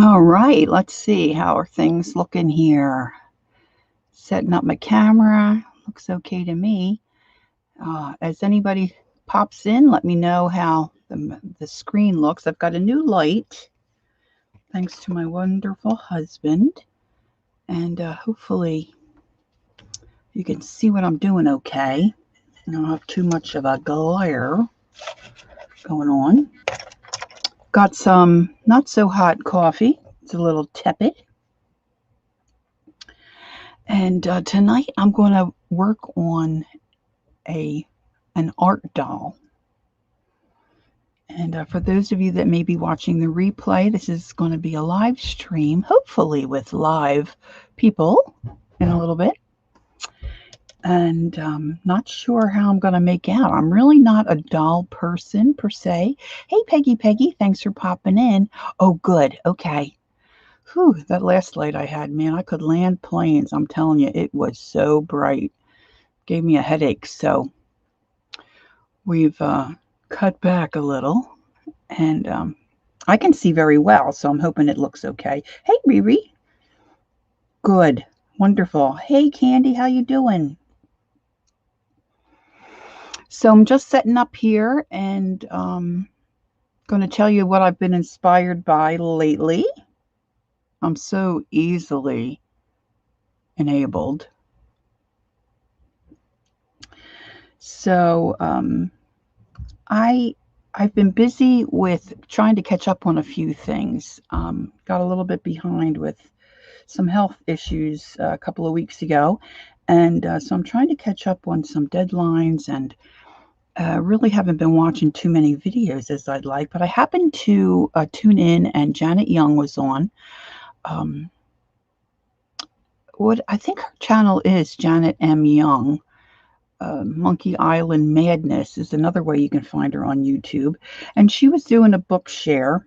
All right, let's see. How are things looking here? Setting up my camera. Looks okay to me. As anybody pops in, let me know how the screen looks. I've got a new light, thanks to my wonderful husband. And hopefully you can see what I'm doing okay. I don't have too much of a glare going on. Got some not so hot coffee. It's a little tepid. And tonight I'm going to work on an art doll. And for those of you that may be watching the replay, this is going to be a live stream, hopefully with live people in a little bit. And not sure how I'm going to make out. I'm really not a doll person per se. Hey, Peggy, thanks for popping in. Oh, good. Okay. Whew, that last light I had, man, I could land planes. I'm telling you, it was so bright. Gave me a headache. So we've cut back a little, and I can see very well, so I'm hoping it looks okay. Hey, Riri. Good. Wonderful. Hey, Candy, how you doing? So I'm just setting up here and going to tell you what I've been inspired by lately. I'm so easily enabled. So I've been busy with trying to catch up on a few things. Got a little bit behind with some health issues a couple of weeks ago, and so I'm trying to catch up on some deadlines, and really haven't been watching too many videos as I'd like. But I happened to tune in, and Janet Young was on. What I think her channel is Janet M. Young. Monkey Island Madness is another way you can find her on YouTube. And she was doing a book share.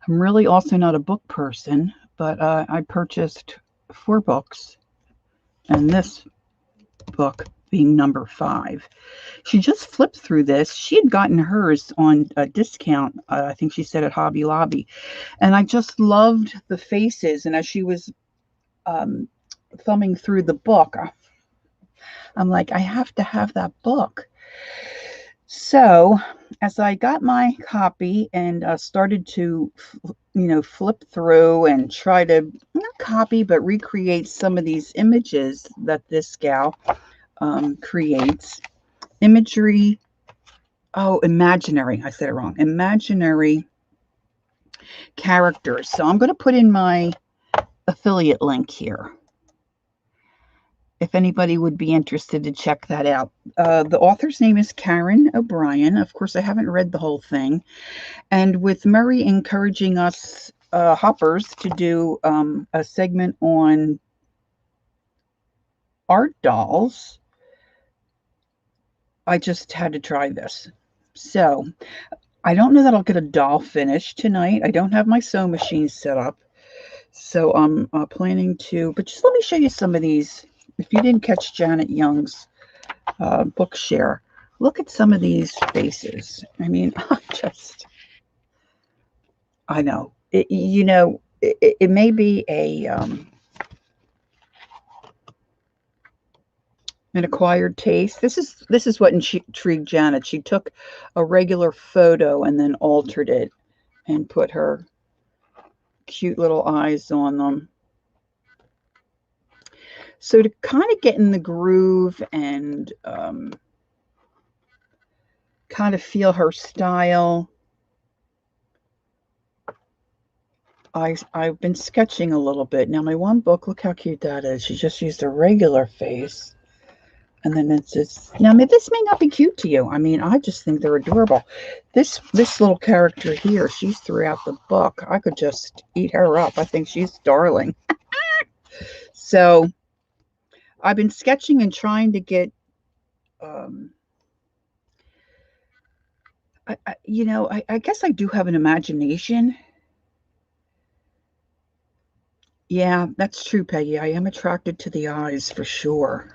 I'm really also not a book person, but I purchased 4 books, and this book being number 5. She just flipped through this. She had gotten hers on a discount, I think she said at Hobby Lobby. And I just loved the faces. And as she was thumbing through the book, I'm like, I have to have that book. So as I got my copy and started to, flip through and try to not copy, but recreate some of these images that this gal creates. Imagery, imaginary, I said it wrong. Imaginary characters. So I'm going to put in my affiliate link here, if anybody would be interested to check that out. The author's name is Karen O'Brien. Of course, I haven't read the whole thing. And with Murray encouraging us hoppers to do a segment on art dolls, I just had to try this. So I don't know that I'll get a doll finished tonight. I don't have my sewing machine set up. So I'm planning to, but just let me show you some of these. If you didn't catch Janet Young's book share, look at some of these faces. I mean, I know, it may be an acquired taste. This is what intrigued Janet. She took a regular photo and then altered it and put her cute little eyes on them. So to kind of get in the groove and kind of feel her style, I've been sketching a little bit. Now my one book, look how cute that is. She just used a regular face. And then it's just, now this may not be cute to you. I mean, I just think they're adorable. This little character here, she's throughout the book. I could just eat her up. I think she's darling. So I've been sketching and trying to get, I guess I do have an imagination. Yeah, that's true, Peggy. I am attracted to the eyes for sure.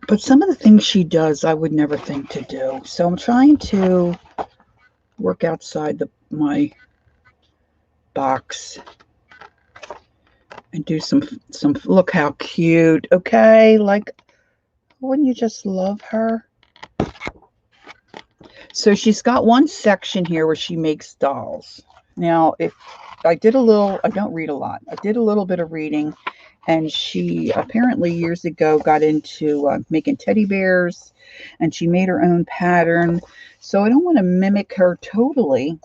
But some of the things she does, I would never think to do. So I'm trying to work outside my box and do some, look how cute. Okay, like, wouldn't you just love her? So she's got one section here where she makes dolls. Now, if I did a little, I don't read a lot. I did a little bit of reading, and she apparently years ago got into making teddy bears, and she made her own pattern. So I don't want to mimic her totally,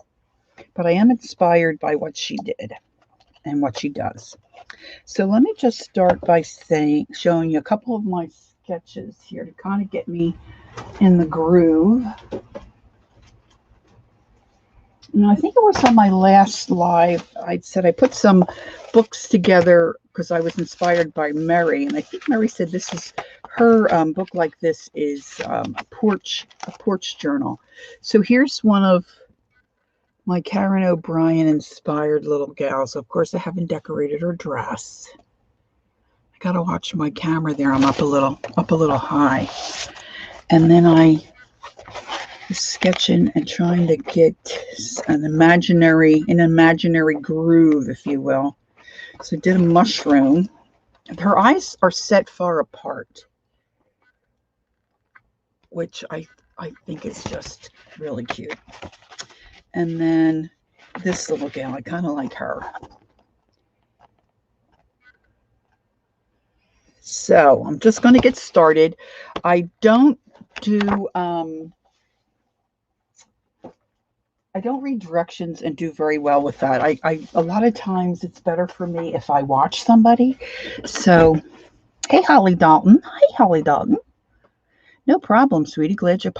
but I am inspired by what she did and what she does. So let me just start by showing you a couple of my sketches here to kind of get me in the groove. I think it was on my last live, I said I put some books together because I was inspired by Mary, and I think Mary said this is her book. Like this is a porch journal. So here's one of my Karen O'Brien inspired little gals. Of course, I haven't decorated her dress. I gotta watch my camera there. I'm up a little high, and then I sketching and trying to get an imaginary groove, if you will. So I did a mushroom. Her eyes are set far apart, which I think is just really cute. And then this little gal, I kind of like her. So I'm just going to get started. I don't read directions and do very well with that. I a lot of times it's better for me if I watch somebody. So, hey, Holly Dalton. Hi, Holly Dalton. No problem, sweetie. Glad you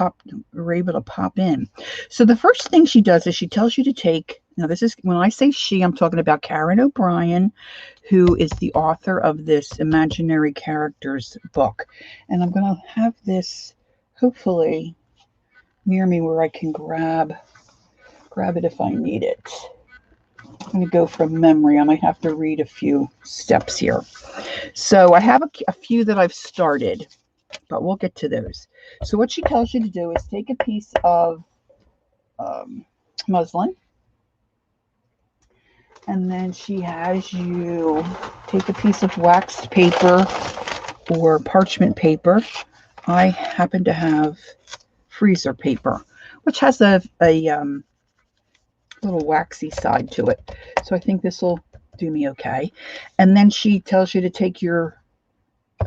were able to pop in. So the first thing she does is she tells you to take, now this is, when I say she, I'm talking about Karen O'Brien, who is the author of this Imaginary Characters book. And I'm going to have this hopefully near me where I can grab it if I need it. I'm going to go from memory. I might have to read a few steps here. So I have a few that I've started, but we'll get to those. So what she tells you to do is take a piece of muslin, and then she has you take a piece of waxed paper or parchment paper. I happen to have freezer paper, which has a little waxy side to it. So I think this will do me okay. And then she tells you to take your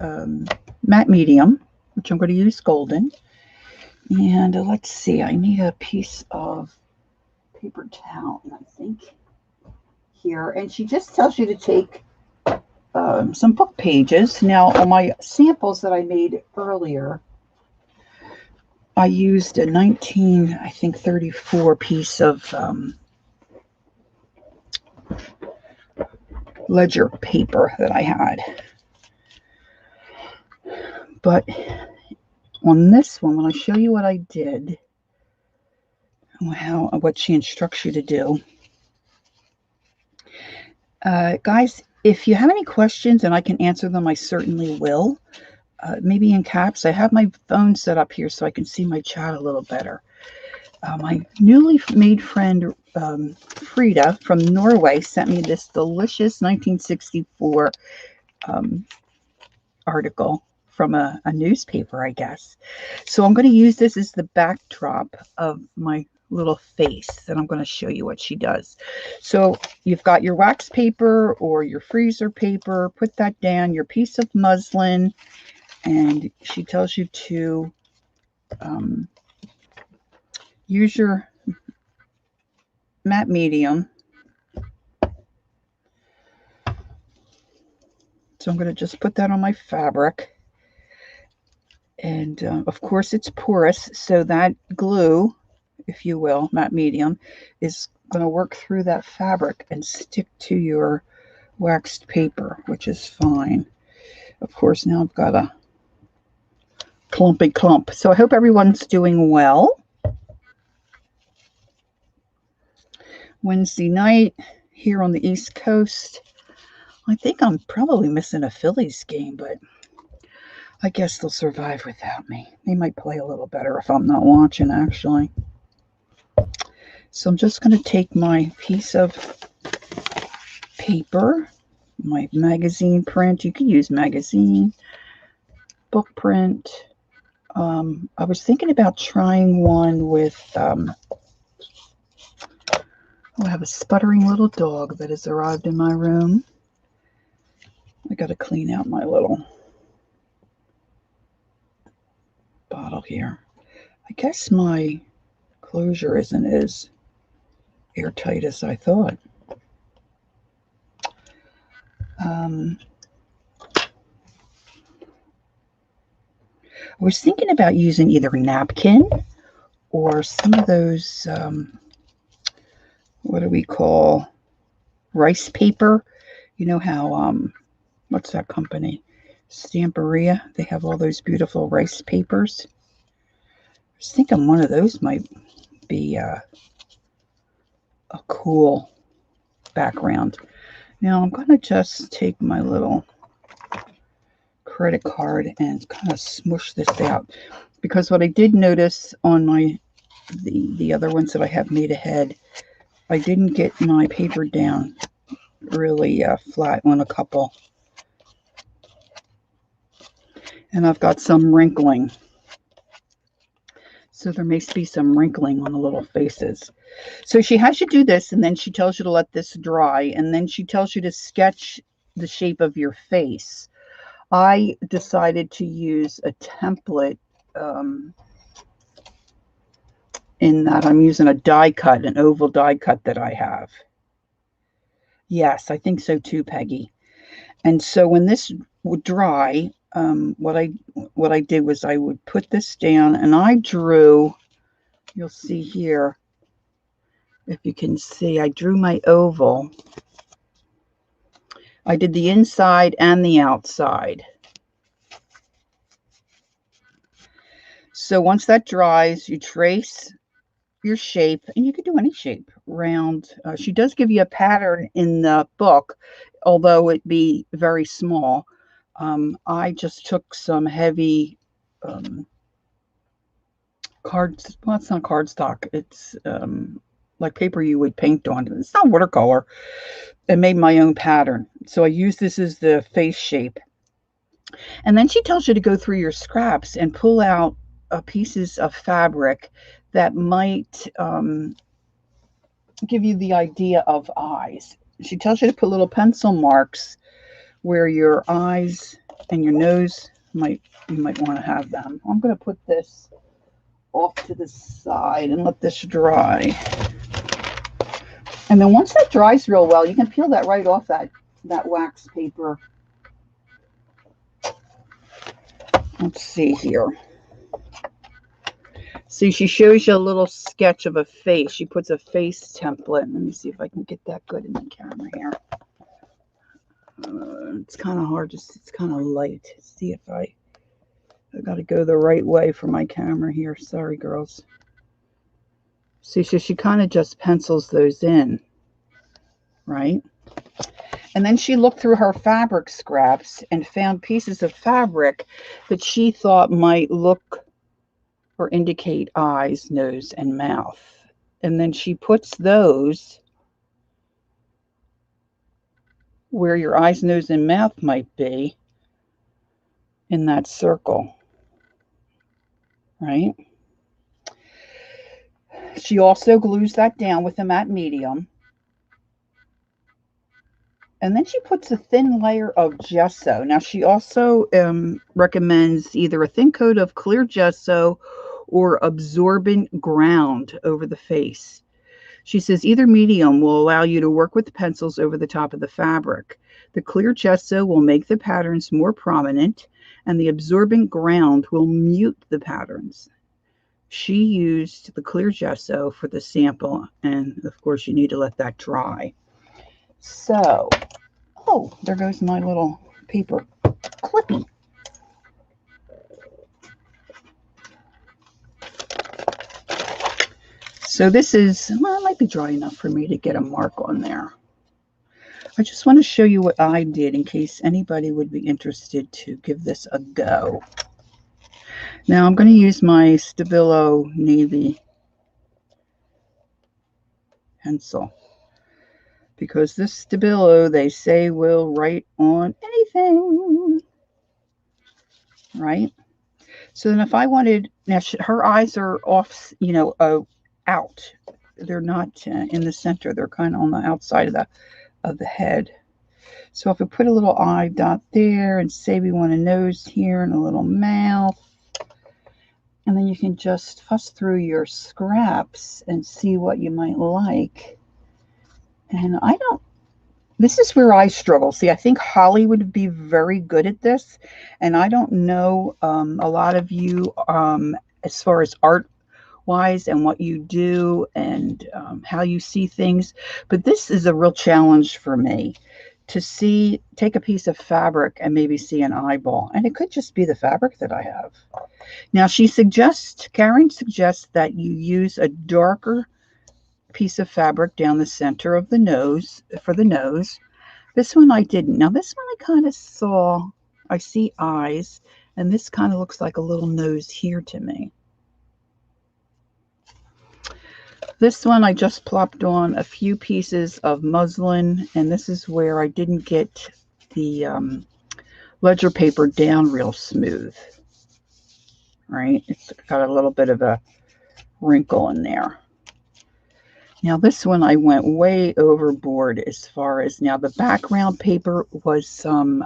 matte medium, which I'm going to use golden. And let's see, I need a piece of paper towel, I think, here. And she just tells you to take some book pages. Now, on my samples that I made earlier, I used a 1934 piece of ledger paper that I had. But on this one, when I show you what I did, what she instructs you to do, guys, if you have any questions and I can answer them, I certainly will. Maybe in caps. I have my phone set up here so I can see my chat a little better. My newly made friend Frida from Norway sent me this delicious 1964 article from a newspaper, I guess. So I'm going to use this as the backdrop of my little face, and I'm going to show you what she does. So you've got your wax paper or your freezer paper, put that down, your piece of muslin, and she tells you to use your matte medium. So I'm going to just put that on my fabric. And of course it's porous, so that glue, if you will, matte medium, is going to work through that fabric and stick to your waxed paper, which is fine. Of course, now I've got a clumpy clump. So I hope everyone's doing well. Wednesday night here on the East Coast. I think I'm probably missing a Phillies game, but I guess they'll survive without me. They might play a little better if I'm not watching, actually. So I'm just going to take my piece of paper, my magazine print. You can use magazine, book print. I was thinking about trying one with, I have a sputtering little dog that has arrived in my room. I got to clean out my little bottle here. I guess my closure isn't as airtight as I thought. I was thinking about using either a napkin or some of those, what do we call, rice paper? You know how, what's that company? Stamperia. They have all those beautiful rice papers. I was thinking one of those might be a cool background. Now I'm going to just take my little credit card and kind of smush this out, because what I did notice on the other ones that I have made ahead, I didn't get my paper down really flat on a couple, and I've got some wrinkling, so there may be some wrinkling on the little faces. So she has you do this, and then she tells you to let this dry, and then she tells you to sketch the shape of your face. I decided to use a template in that I'm using a die cut, an oval die cut that I have. Yes, I think so too, Peggy. And so when this would dry, what I did was I would put this down, and I drew, you'll see here, if you can see, I drew my oval. I did the inside and the outside. So once that dries, you trace your shape, and you can do any shape, round. She does give you a pattern in the book, although it be very small. I just took some heavy cards. Well, it's not cardstock. It's like paper you would paint on. It's not watercolor. And made my own pattern. So I use this as the face shape. And then she tells you to go through your scraps and pull out pieces of fabric that might give you the idea of eyes. She tells you to put little pencil marks where your eyes and your nose you might want to have them. I'm going to put this off to the side and let this dry. And then once that dries real well, you can peel that right off that wax paper. Let's see here. See, she shows you a little sketch of a face. She puts a face template. Let me see if I can get that good in the camera here. It's kind of hard. It's kind of light. See if I got to go the right way for my camera here. Sorry, girls. See, so she kind of just pencils those in, right? And then she looked through her fabric scraps and found pieces of fabric that she thought might look or indicate eyes, nose, and mouth. And then she puts those where your eyes, nose, and mouth might be in that circle, right? She also glues that down with a matte medium. And then she puts a thin layer of gesso. Now, she also recommends either a thin coat of clear gesso or absorbent ground over the face. She says either medium will allow you to work with the pencils over the top of the fabric. The clear gesso will make the patterns more prominent, and the absorbent ground will mute the patterns. She used the clear gesso for the sample, and of course you need to let that dry. So, oh, there goes my little paper clippy. So this is, well, it might be dry enough for me to get a mark on there. I just want to show you what I did in case anybody would be interested to give this a go. Now I'm going to use my Stabilo Navy pencil. Because this Stabilo, they say, will write on anything. Right? So then if I wanted, now her eyes are off, out. They're not in the center. They're kind of on the outside of the head. So if we put a little eye dot there and say we want a nose here and a little mouth, and then you can just fuss through your scraps and see what you might like. And this is where I struggle. See, I think Holly would be very good at this. And I don't know a lot of you as far as art-wise and what you do and how you see things. But this is a real challenge for me to take a piece of fabric and maybe see an eyeball. And it could just be the fabric that I have. Now, Karen suggests that you use a darker piece of fabric down the center of the nose for the nose. This one I didn't. Now this one I kind of I see eyes, and this kind of looks like a little nose here to me. This one I just plopped on a few pieces of muslin, and this is where I didn't get the ledger paper down real smooth. Right? It's got a little bit of a wrinkle in there. Now this one I went way overboard as far as, now the background paper was some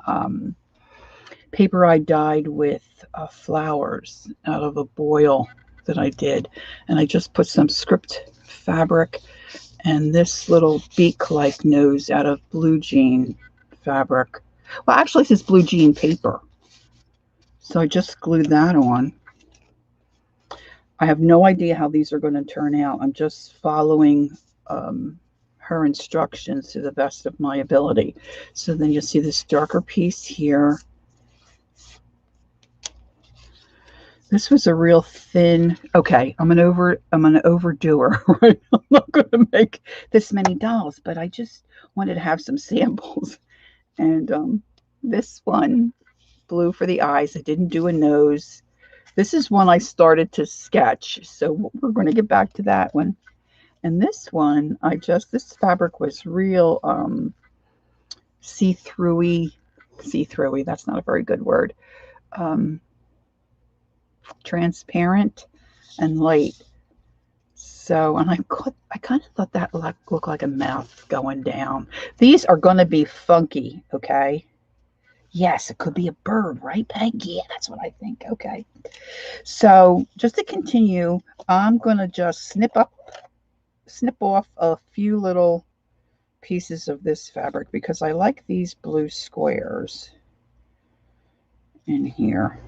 paper I dyed with flowers out of a boil that I did. And I just put some script fabric and this little beak-like nose out of blue jean fabric. Well, actually this is blue jean paper. So I just glued that on. I have no idea how these are going to turn out. I'm just following her instructions to the best of my ability. So then you'll see this darker piece here. This was a real thin. Okay, I'm an overdoer. Right? I'm not going to make this many dolls, but I just wanted to have some samples. And this one, blue for the eyes. I didn't do a nose. This is one I started to sketch, so we're going to get back to that one. And this one, this fabric was real see-throughy, that's not a very good word, transparent and light. So, and I kind of thought that looked like a mouth going down. These are going to be funky, okay? Yes, it could be a bird, right, Peg? Yeah, that's what I think. Okay. So just to continue, I'm going to just snip off a few little pieces of this fabric because I like these blue squares in here.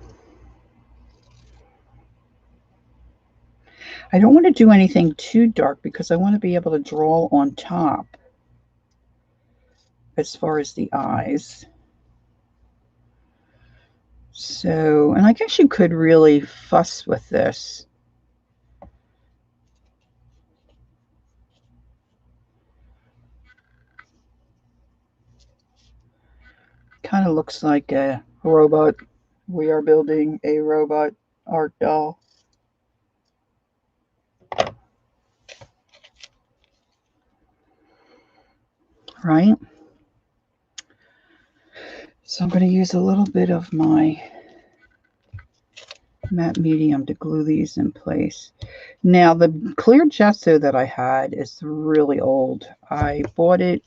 I don't want to do anything too dark because I want to be able to draw on top as far as the eyes. So, and I guess you could really fuss with this. Kind of looks like a robot. We are building a robot art doll. Right? So I'm going to use a little bit of my matte medium to glue these in place. Now the clear gesso that I had is really old. I bought it,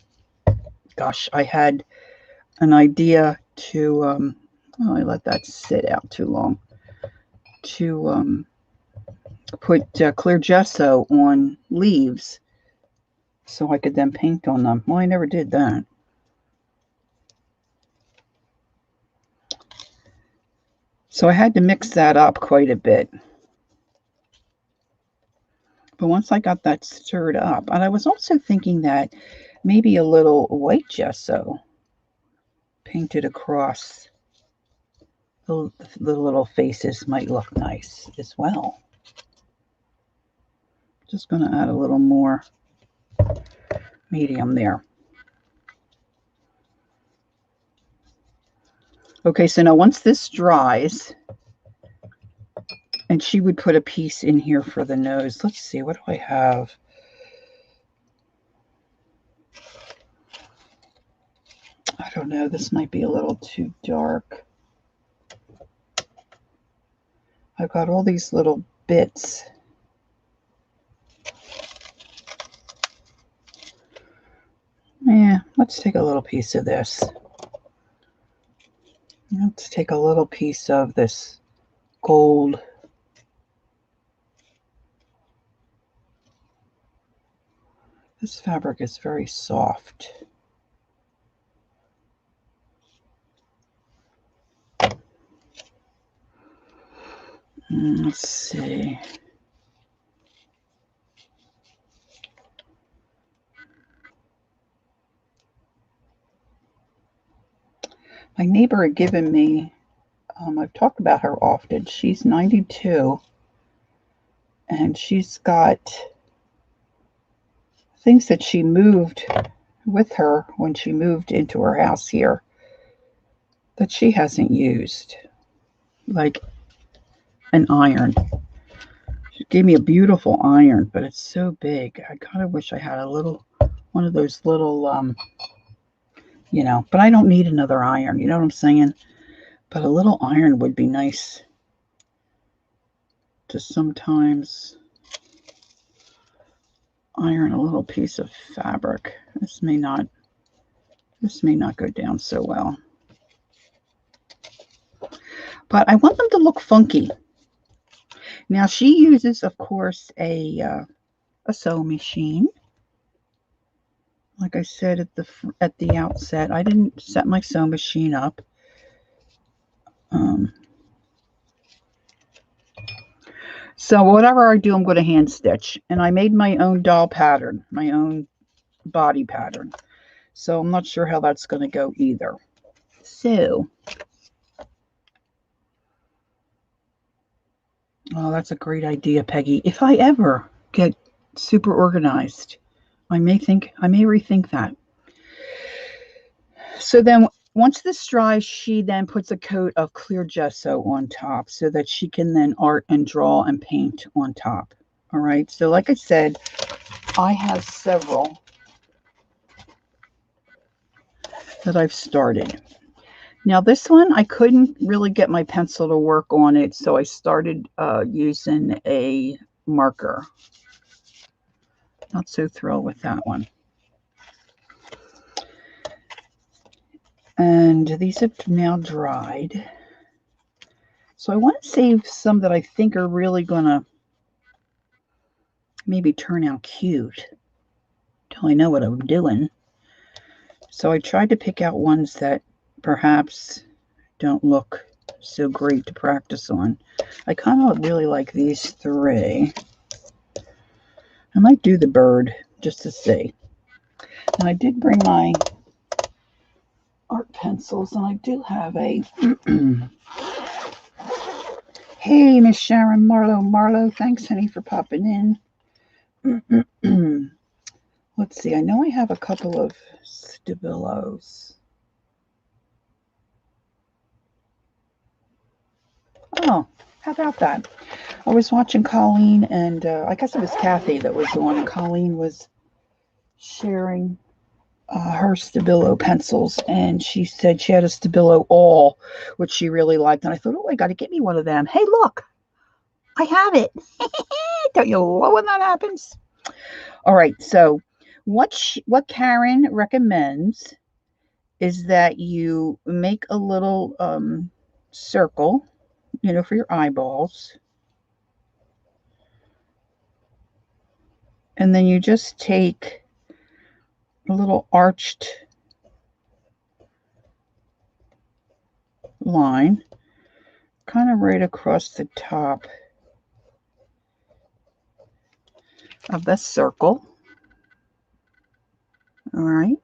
gosh, I had an idea to, I let that sit out too long, to put clear gesso on leaves so I could then paint on them. Well, I never did that. So I had to mix that up quite a bit. But once I got that stirred up, and I was also thinking that maybe a little white gesso painted across the little faces might look nice as well. Just going to add a little more medium there. Okay, so now once this dries, and she would put a piece in here for the nose. Let's see, what do I have? don't know, this might be a little too dark. I've got all these little bits. Yeah, let's take a little piece of this. Let's take a little piece of this gold. This fabric is very soft. Let's see. My neighbor had given me, I've talked about her often. She's 92, and she's got things that she moved with her when she moved into her house here that she hasn't used, like an iron. She gave me a beautiful iron, but it's so big. I kind of wish I had a little, one of those little, you know, but I don't need another iron. You know what I'm saying? But a little iron would be nice to sometimes iron a little piece of fabric. This may not go down so well. But I want them to look funky. Now she uses, of course, a sewing machine. Like I said at the outset, I didn't set my sewing machine up. So whatever I do, I'm going to hand stitch. And I made my own doll pattern, my own body pattern. So I'm not sure how that's going to go either. So, oh, that's a great idea, Peggy. If I ever get super organized, I may rethink that. So then once this dries, she then puts a coat of clear gesso on top so that she can then art and draw and paint on top. All right. So like I said, I have several that I've started. Now this one, I couldn't really get my pencil to work on it, so I started using a marker. Not so thrilled with that one. And these have now dried. So I want to save some that I think are really going to maybe turn out cute till I know what I'm doing. So I tried to pick out ones that perhaps don't look so great to practice on. I kind of really like these three. I might do the bird just to see. And I did bring my art pencils, and I do have a hey, Miss Sharon Marlowe, thanks honey for popping in. Let's see, I know I have a couple of Stabilos. Oh, how about that? I was watching Colleen, and I guess it was Kathy that was on, and Colleen was sharing her Stabilo pencils, and she said she had a Stabilo all, which she really liked, and I thought, oh, I got to get me one of them. Hey, look, I have it. Don't you love when that happens? All right, so what Karen recommends is that you make a little circle, you know, for your eyeballs. And then you just take a little arched line, kind of right across the top of the circle. All right.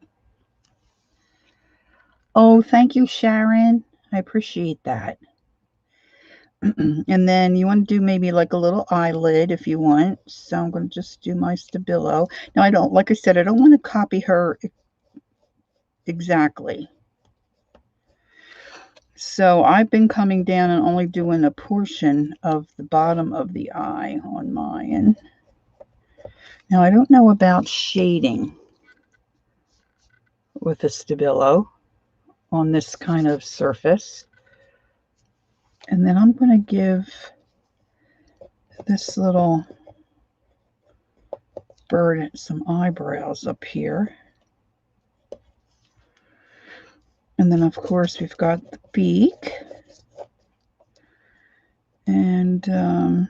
Oh, thank you, Sharon. I appreciate that. And then you want to do maybe like a little eyelid if you want. So I'm going to just do my Stabilo. Now, I don't, like I said, I don't want to copy her exactly. So I've been coming down and only doing a portion of the bottom of the eye on mine. Now, I don't know about shading with a Stabilo. on this kind of surface. And then I'm going to give this little bird some eyebrows up here. And then, of course, we've got the beak. And I'm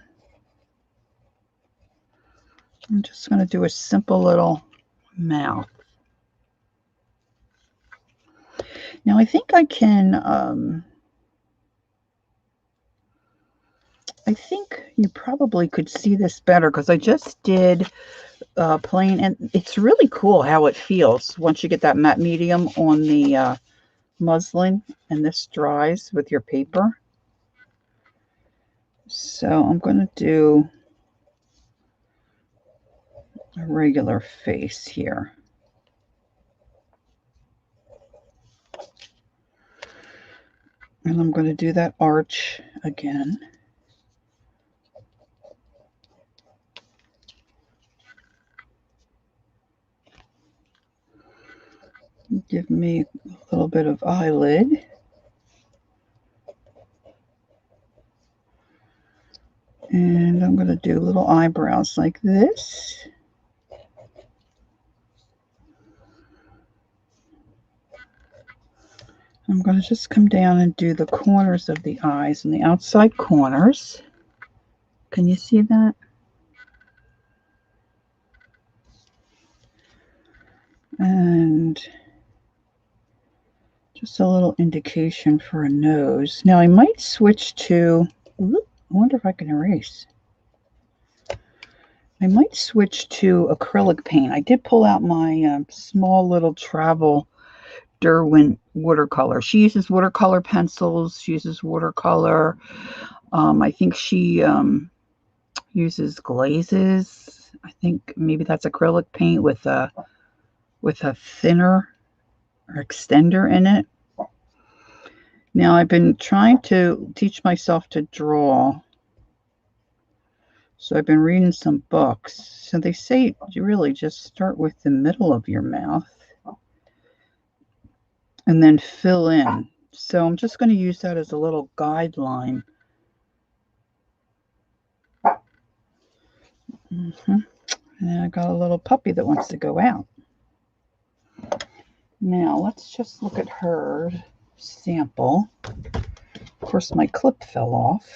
just going to do a simple little mouth. Now, I think I can, I think you probably could see this better because I just did plain, and it's really cool how it feels once you get that matte medium on the muslin and this dries with your paper. So I'm going to do a regular face here. And I'm going to do that arch again. Give me a little bit of eyelid. And I'm going to do little eyebrows like this. I'm going to just come down and do the corners of the eyes and the outside corners. Can you see that? And just a little indication for a nose. Now I might switch to, I wonder if I can erase. I might switch to acrylic paint. I did pull out my small little travel Derwent watercolor. She uses watercolor pencils. She uses watercolor. I think she uses glazes. I think maybe that's acrylic paint with a thinner or extender in it. Now I've been trying to teach myself to draw. So I've been reading some books. So they say you really just start with the middle of your mouth and then fill in. So I'm just going to use that as a little guideline. And I got a little puppy that wants to go out. Now let's just look at her sample. Of course, my clip fell off.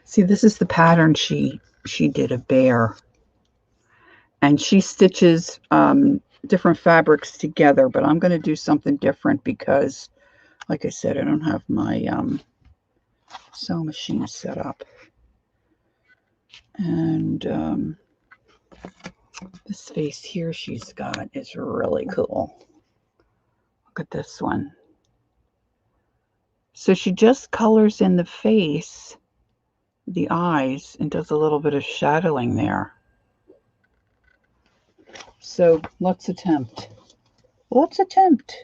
See, this is the pattern she did, a bear. And she stitches different fabrics together, but I'm going to do something different because, like I said, I don't have my sewing machine set up. And this face here she's got is really cool. Look at this one. So she just colors in the face, the eyes, and does a little bit of shadowing there. So let's attempt. Let's attempt.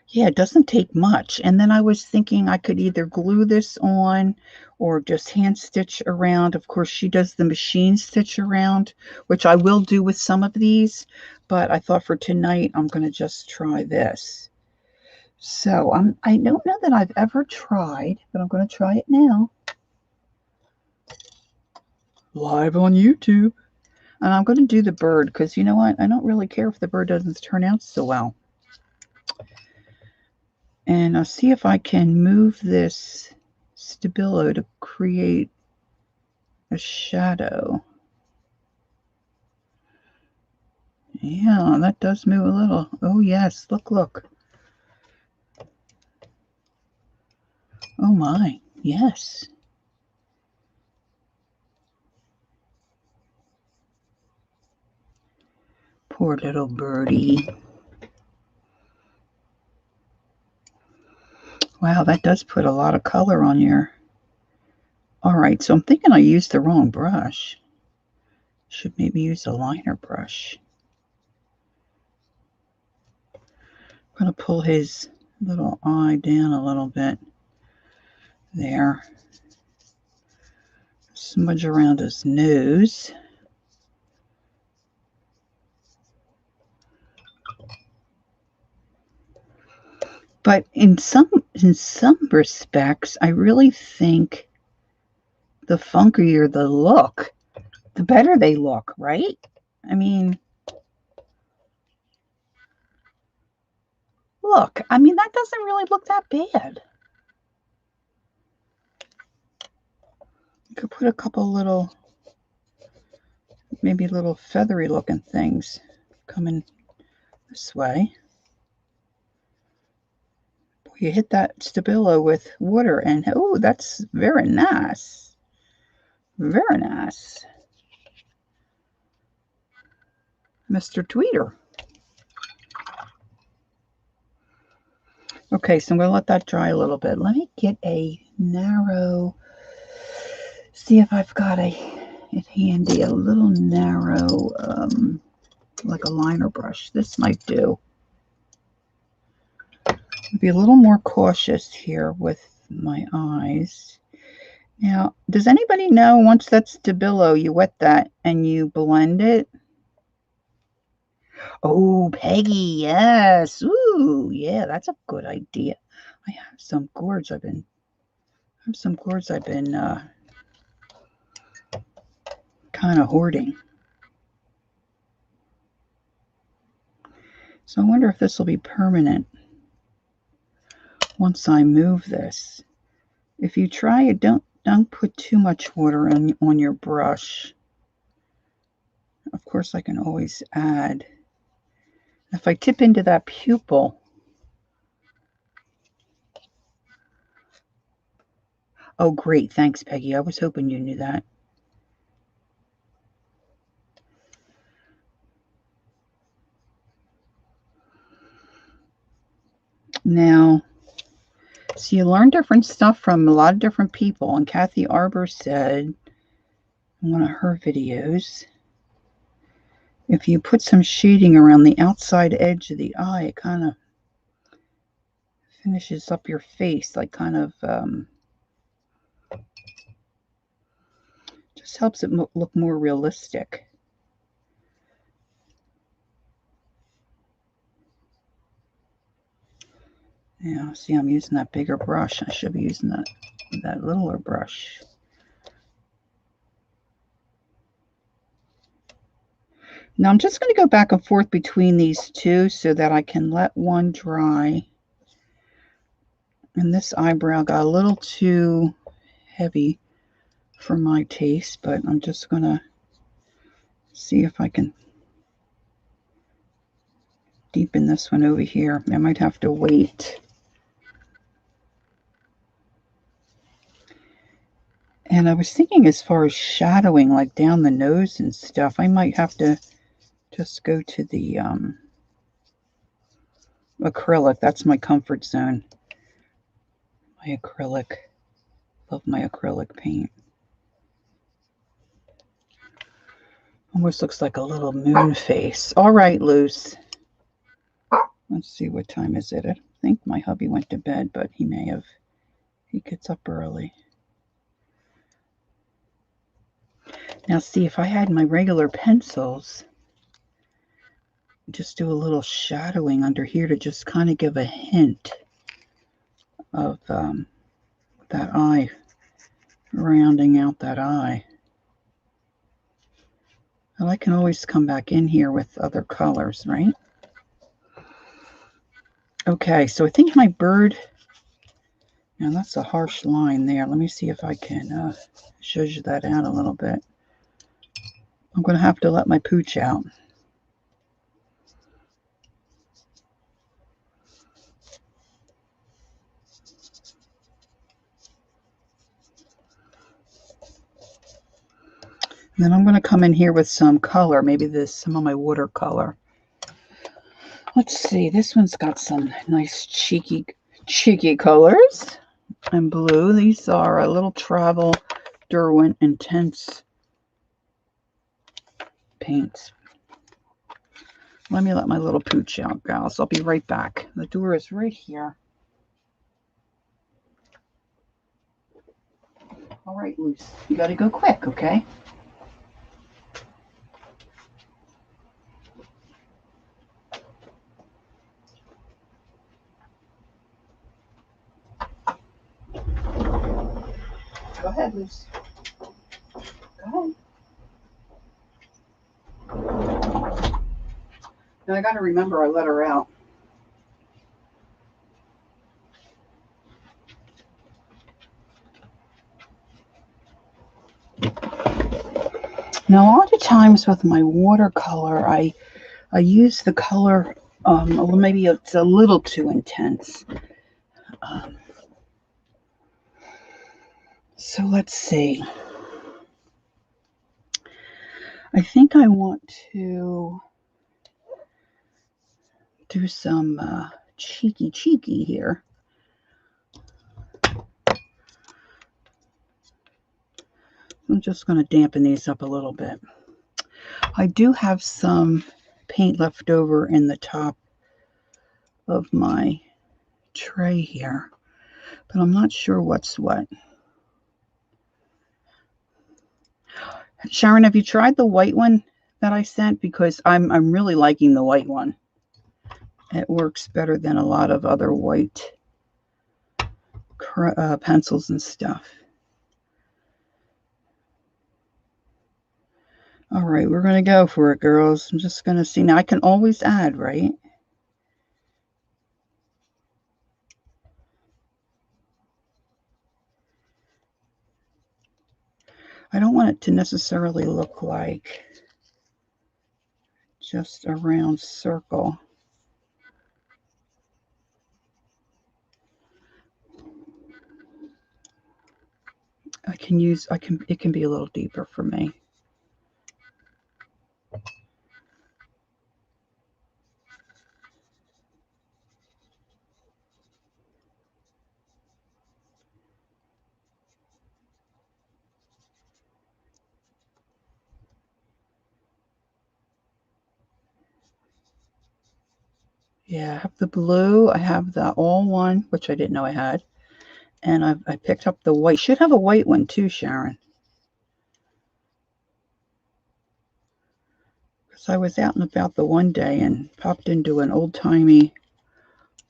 Yeah, it doesn't take much. And then I was thinking I could either glue this on or just hand stitch around. Of course, she does the machine stitch around, which I will do with some of these. But I thought for tonight, I'm going to just try this. So I don't know that I've ever tried, but I'm going to try it now. Live on YouTube. And I'm going to do the bird because you know what? I don't really care if the bird doesn't turn out so well. And I'll see if I can move this Stabilo to create a shadow. Yeah, that does move a little. Oh, yes. Look, look. Oh, my. Yes. Poor little birdie. Wow, that does put a lot of color on your... All right, so I'm thinking I used the wrong brush. Should maybe use a liner brush. I'm going to pull his little eye down a little bit. There. Smudge around his nose. But in some respects, I really think the funkier the look, the better they look, right? I mean, look, I mean, that doesn't really look that bad. You could put a couple little, maybe little feathery looking things coming this way. You hit that Stabilo with water and, oh, that's very nice. Very nice. Mr. Tweeter. Okay, so I'm going to let that dry a little bit. Let me get a narrow, see if I've got it handy, a little narrow, like a liner brush. This might do. Be a little more cautious here with my eyes. Now, does anybody know, once that's Stabilo, you wet that and you blend it? Oh, Peggy, yes. Ooh, yeah, that's a good idea. I have some gourds I've been kind of hoarding. So I wonder if this will be permanent once I move this. If you try it, don't put too much water on your brush. Of course, I can always add. If I tip into that pupil, oh great, thanks Peggy. I was hoping you knew that. Now, so you learn different stuff from a lot of different people, and Kathy Arbor said in one of her videos, if you put some shading around the outside edge of the eye, it kind of finishes up your face, like kind of just helps it look more realistic. Yeah, see, I'm using that bigger brush. I should be using that littler brush. Now I'm just going to go back and forth between these two so that I can let one dry. And this eyebrow got a little too heavy for my taste, but I'm just going to see if I can deepen this one over here. I might have to wait. And I was thinking, as far as shadowing, like down the nose and stuff, I might have to just go to the acrylic. That's my comfort zone. My acrylic. Love my acrylic paint. Almost looks like a little moon face. All right, Luce. Let's see, what time is it? I think my hubby went to bed, but he may have. He gets up early. Now, see, if I had my regular pencils, just do a little shadowing under here to just kind of give a hint of that eye, rounding out that eye. And I can always come back in here with other colors, right? Okay, so I think my bird, now that's a harsh line there. Let me see if I can zhuzh that out a little bit. I'm going to have to let my pooch out. And then I'm going to come in here with some color, maybe some of my watercolor. Let's see, this one's got some nice cheeky colors and blue. These are a little Travel Derwent Intense paints. Let me let my little pooch out, gals. I'll be right back. The door is right here. All right, Luce, you got to go quick, okay? loose. Go ahead. Now I got to remember I let her out. Now, a lot of times with my watercolor, I use the color, maybe it's a little too intense. So let's see. I think I want to do some cheeky here. I'm just going to dampen these up a little bit. I do have some paint left over in the top of my tray here, but I'm not sure what's what. Sharon, have you tried the white one that I sent? Because I'm really liking the white one. It works better than a lot of other white pencils and stuff. All right, we're going to go for it, girls. I'm just going to see. Now, I can always add, right? I don't want it to necessarily look like just a round circle. It can be a little deeper for me. Yeah, I have the blue. I have the all one, which I didn't know I had. And I picked up the white. Should have a white one too, Sharon. Because I was out and about the one day and popped into an old-timey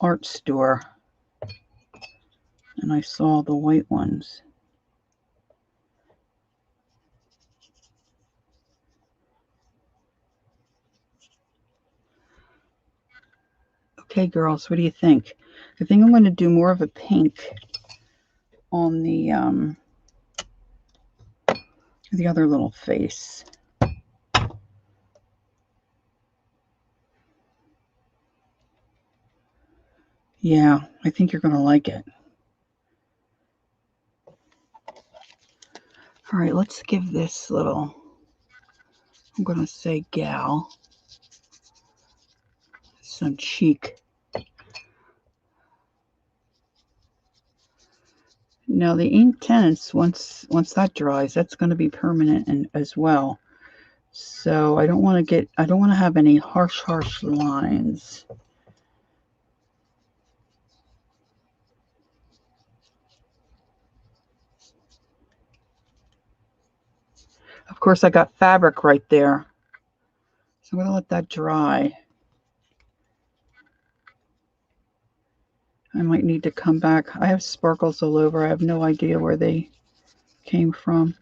art store. And I saw the white ones. Okay, girls, what do you think? I think I'm going to do more of a pink on the other little face. Yeah, I think you're going to like it. All right, let's give this little, I'm going to say gal, some cheek. Now the ink tints, once that dries, that's going to be permanent as well. So I don't want to have any harsh lines. Of course, I got fabric right there. So I'm going to let that dry. I might need to come back. I have sparkles all over. I have no idea where they came from.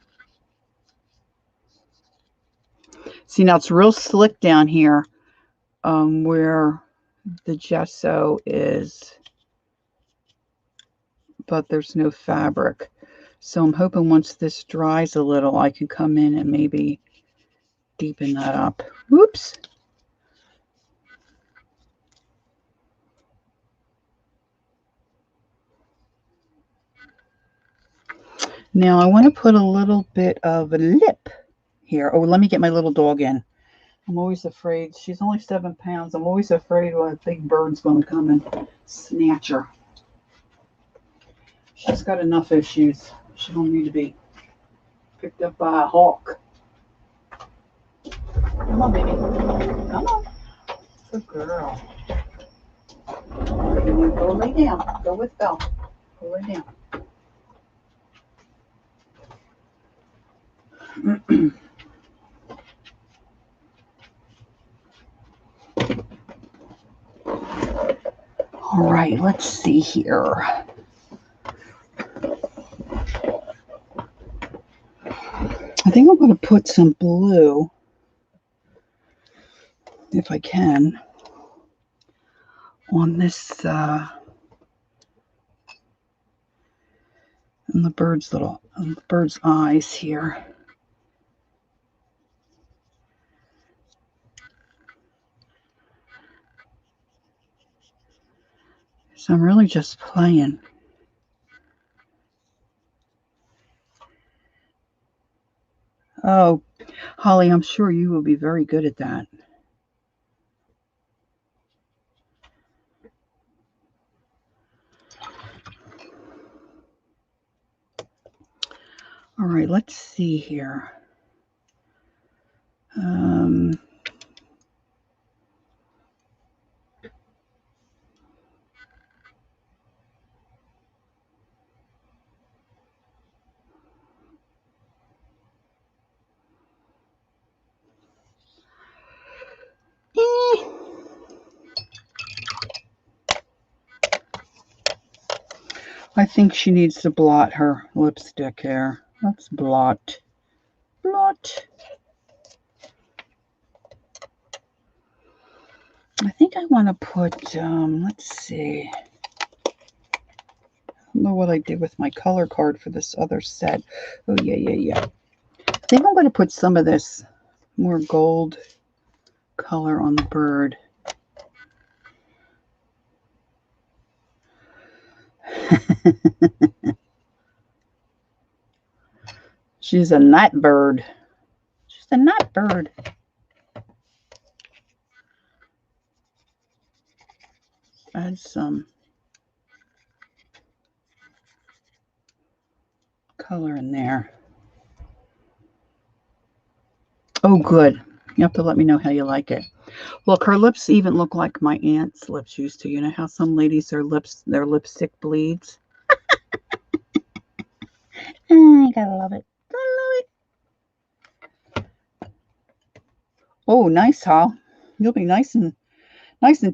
See, now it's real slick down here where the gesso is, but there's no fabric. So I'm hoping once this dries a little, I can come in and maybe deepen that up. Whoops. Now I want to put a little bit of a lip here. Oh, let me get my little dog in. I'm always afraid. She's only 7 pounds. I'm always afraid when a big bird's going to come and snatch her. She's got enough issues. She don't need to be picked up by a hawk. Come on, baby. Come on. Good girl. Go lay down. Go with Belle. Go lay down. All right, let's see here. think I'm going to put some blue, if I can, on this, on the bird's eyes here. So I'm really just playing. Oh, Holly, I'm sure you will be very good at that. All right, let's see here. I think she needs to blot her lipstick here. Let's blot. Blot. I think I want to put, let's see. I don't know what I did with my color card for this other set. Oh, yeah. I think I'm going to put some of this more gold color on the bird. She's a night bird. She's a night bird. Add some color in there. Oh, good. You have to let me know how you like it. Look, her lips even look like my aunt's lips used to. You know how some ladies, their lipstick bleeds? I gotta love it. Oh, nice, Hal. You'll be nice and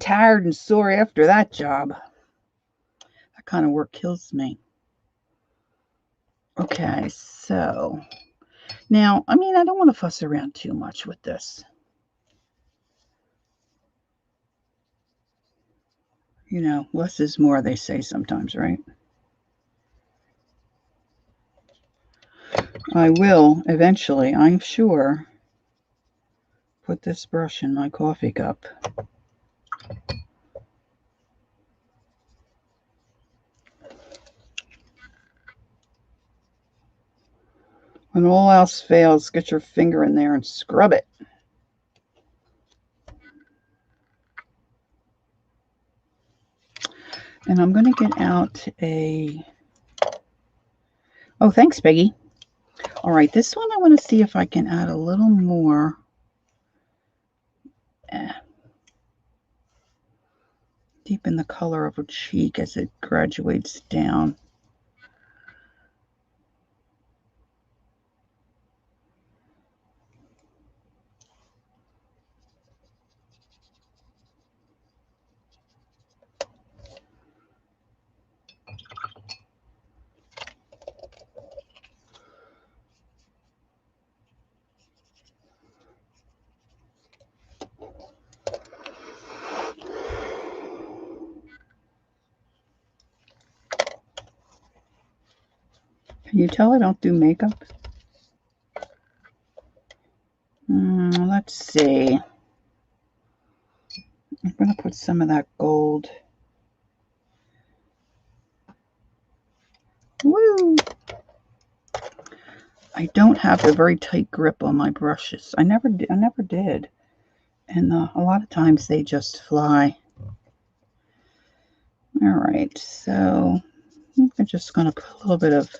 tired and sore after that job. That kind of work kills me. Okay, so now, I mean, I don't want to fuss around too much with this. You know, less is more, they say sometimes, right? I will eventually, I'm sure, put this brush in my coffee cup. When all else fails, get your finger in there and scrub it. And I'm going to get out a... Oh, thanks, Peggy. All right, this one I want to see if I can add a little more. Deepen the color of her cheek as it graduates down. Can you tell I don't do makeup? Let's see. I'm going to put some of that gold. Woo! I don't have a very tight grip on my brushes. I never did. And a lot of times they just fly. All right, so I'm just going to put a little bit of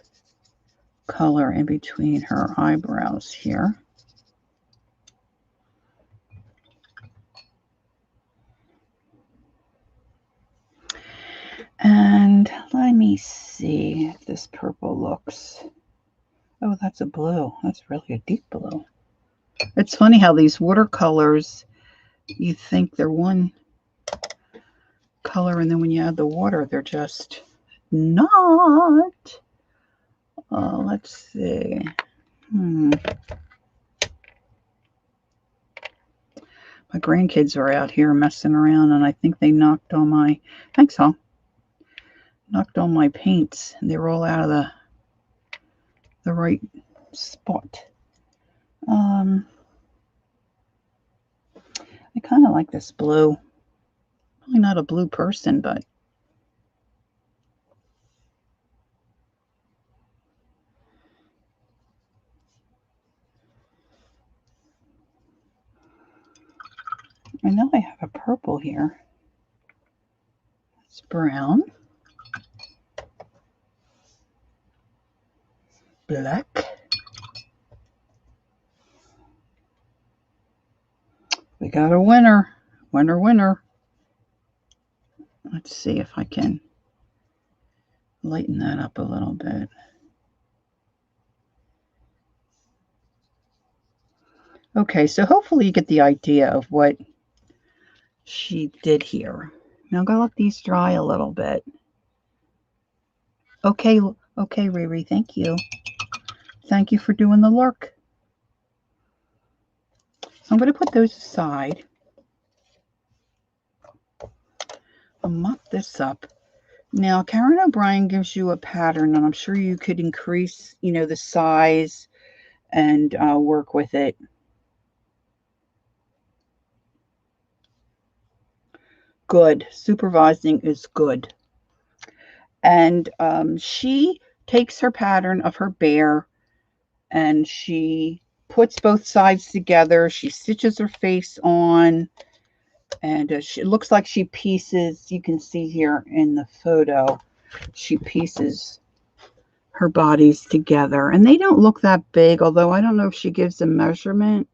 color in between her eyebrows here. And let me see if this purple looks. Oh, that's a blue. That's really a deep blue. It's funny how these watercolors, you think they're one color, and then when you add the water, they're just not. Let's see. My grandkids are out here messing around, and I think they knocked on my, thanks, Hal, knocked on my paints, and they were all out of the right spot. I kind of like this blue. Probably not a blue person, but I know I have a purple here. It's brown. Black. We got a winner. Winner. Let's see if I can lighten that up a little bit. Okay, so hopefully you get the idea of what she did here. Now I'm gonna let these dry a little bit. Okay, Riri, thank you. Thank you for doing the lurk. So I'm gonna put those aside. I'll mop this up. Now, Karen O'Brien gives you a pattern, and I'm sure you could increase, the size and work with it. Good. Supervising is good. And she takes her pattern of her bear and she puts both sides together. She stitches her face on, and it looks like she pieces, you can see here in the photo, she pieces her bodies together. And they don't look that big, although I don't know if she gives a measurement.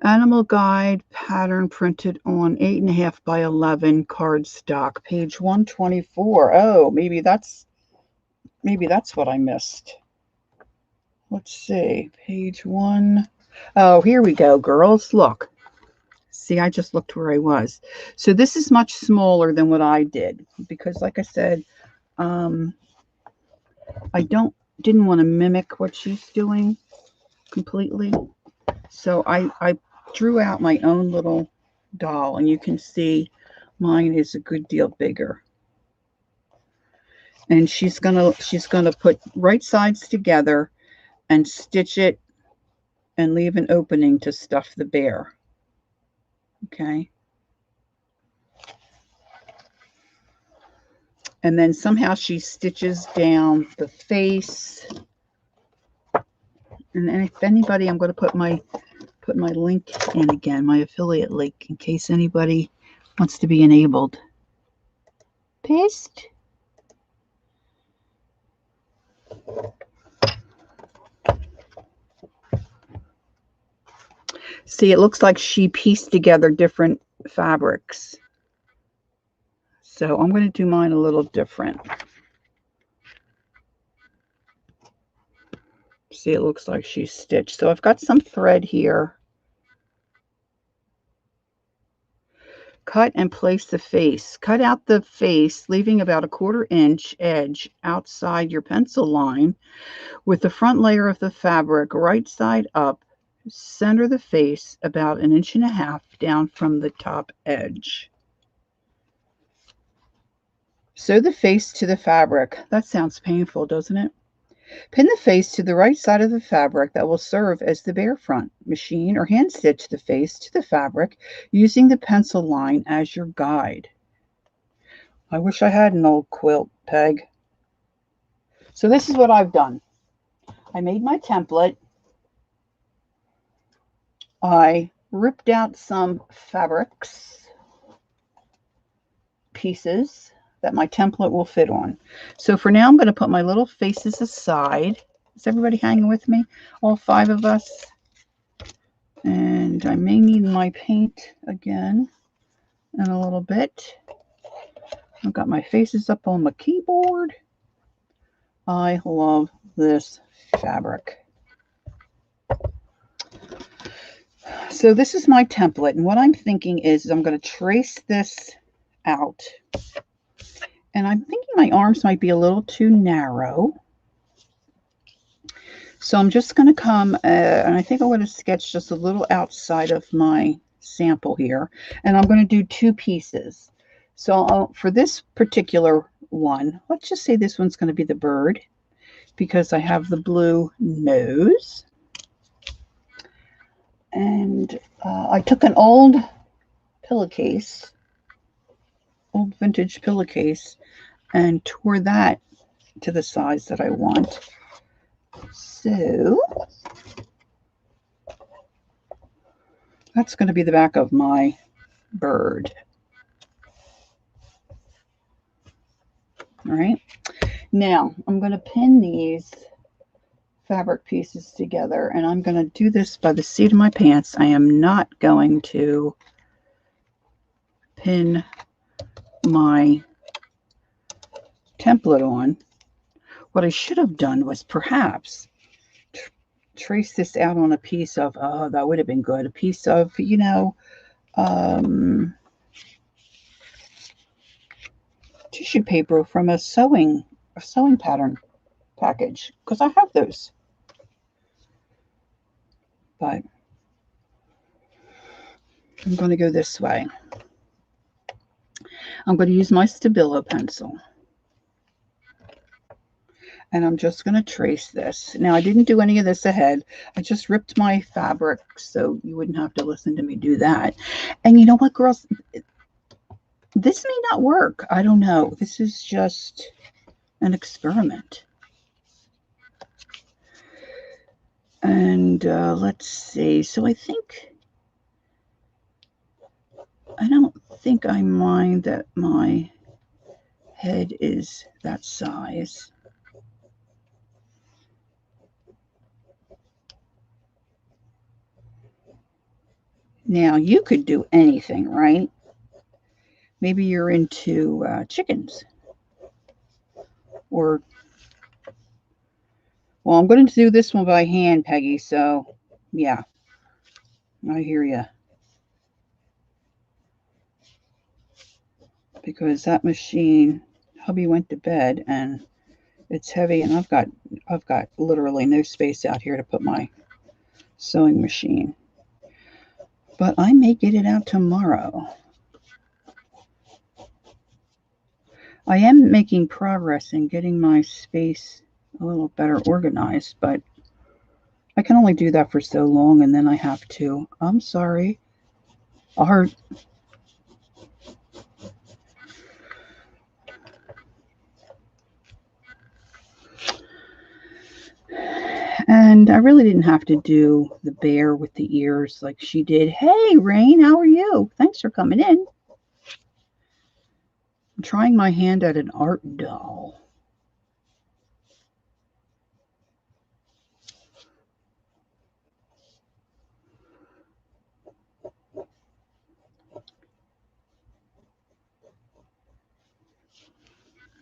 Animal Guide pattern printed on 8.5 by 11 cardstock, page 124. Oh, maybe that's what I missed. Let's see, page 1. Oh, here we go, girls. Look. See, I just looked where I was. So this is much smaller than what I did because, like I said, I didn't want to mimic what she's doing completely. So I drew out my own little doll, and you can see mine is a good deal bigger. And she's gonna put right sides together and stitch it and leave an opening to stuff the bear. Okay. And then somehow she stitches down the face. And if anybody, I'm going to put my link in again, my affiliate link, in case anybody wants to be enabled. Paste. See, it looks like she pieced together different fabrics. So I'm going to do mine a little different. See, it looks like she's stitched. So I've got some thread here. Cut and place the face. Cut out the face, leaving about a 1/4 inch edge outside your pencil line with the front layer of the fabric right side up. Center the face about 1.5 inches down from the top edge. Sew the face to the fabric. That sounds painful, doesn't it? Pin the face to the right side of the fabric that will serve as the bare front. Machine or hand stitch the face to the fabric using the pencil line as your guide. I wish I had an old quilt, Peg. So this is what I've done. I made my template. I ripped out some fabrics pieces that my template will fit on. So for now, I'm going to put my little faces aside. Is everybody hanging with me? All 5 of us. And I may need my paint again in a little bit. I've got my faces up on the keyboard. I love this fabric. So this is my template. And what I'm thinking is I'm going to trace this out. And I'm thinking my arms might be a little too narrow. So I'm just going to come, and I think I'm going to sketch just a little outside of my sample here. And I'm going to do 2 pieces. So for this particular one, let's just say this one's going to be the bird, because I have the blue nose. And I took an old pillowcase, old vintage pillowcase, and tore that to the size that I want. So that's going to be the back of my bird. All right. Now I'm going to pin these fabric pieces together, and I'm going to do this by the seat of my pants. I am not going to pin my template on. What I should have done was perhaps trace this out on a piece of, oh, that would have been good, a piece of, you know, tissue paper from a sewing pattern package, because I have those. But I'm going to go this way. I'm going to use my Stabilo pencil. And I'm just going to trace this. Now, I didn't do any of this ahead. I just ripped my fabric so you wouldn't have to listen to me do that. And you know what, girls? This may not work. I don't know. This is just an experiment. And let's see. So I don't think I mind that my head is that size. Now, you could do anything, right? Maybe you're into chickens. Or, well, I'm going to do this one by hand, Peggy, so yeah, I hear you. Because that machine, hubby went to bed and it's heavy, and I've got literally no space out here to put my sewing machine. But I may get it out tomorrow. I am making progress in getting my space a little better organized, but I can only do that for so long, and then I have to, I'm sorry, art. And I really didn't have to do the bear with the ears like she did. Hey, Rain, how are you? Thanks for coming in. I'm trying my hand at an art doll.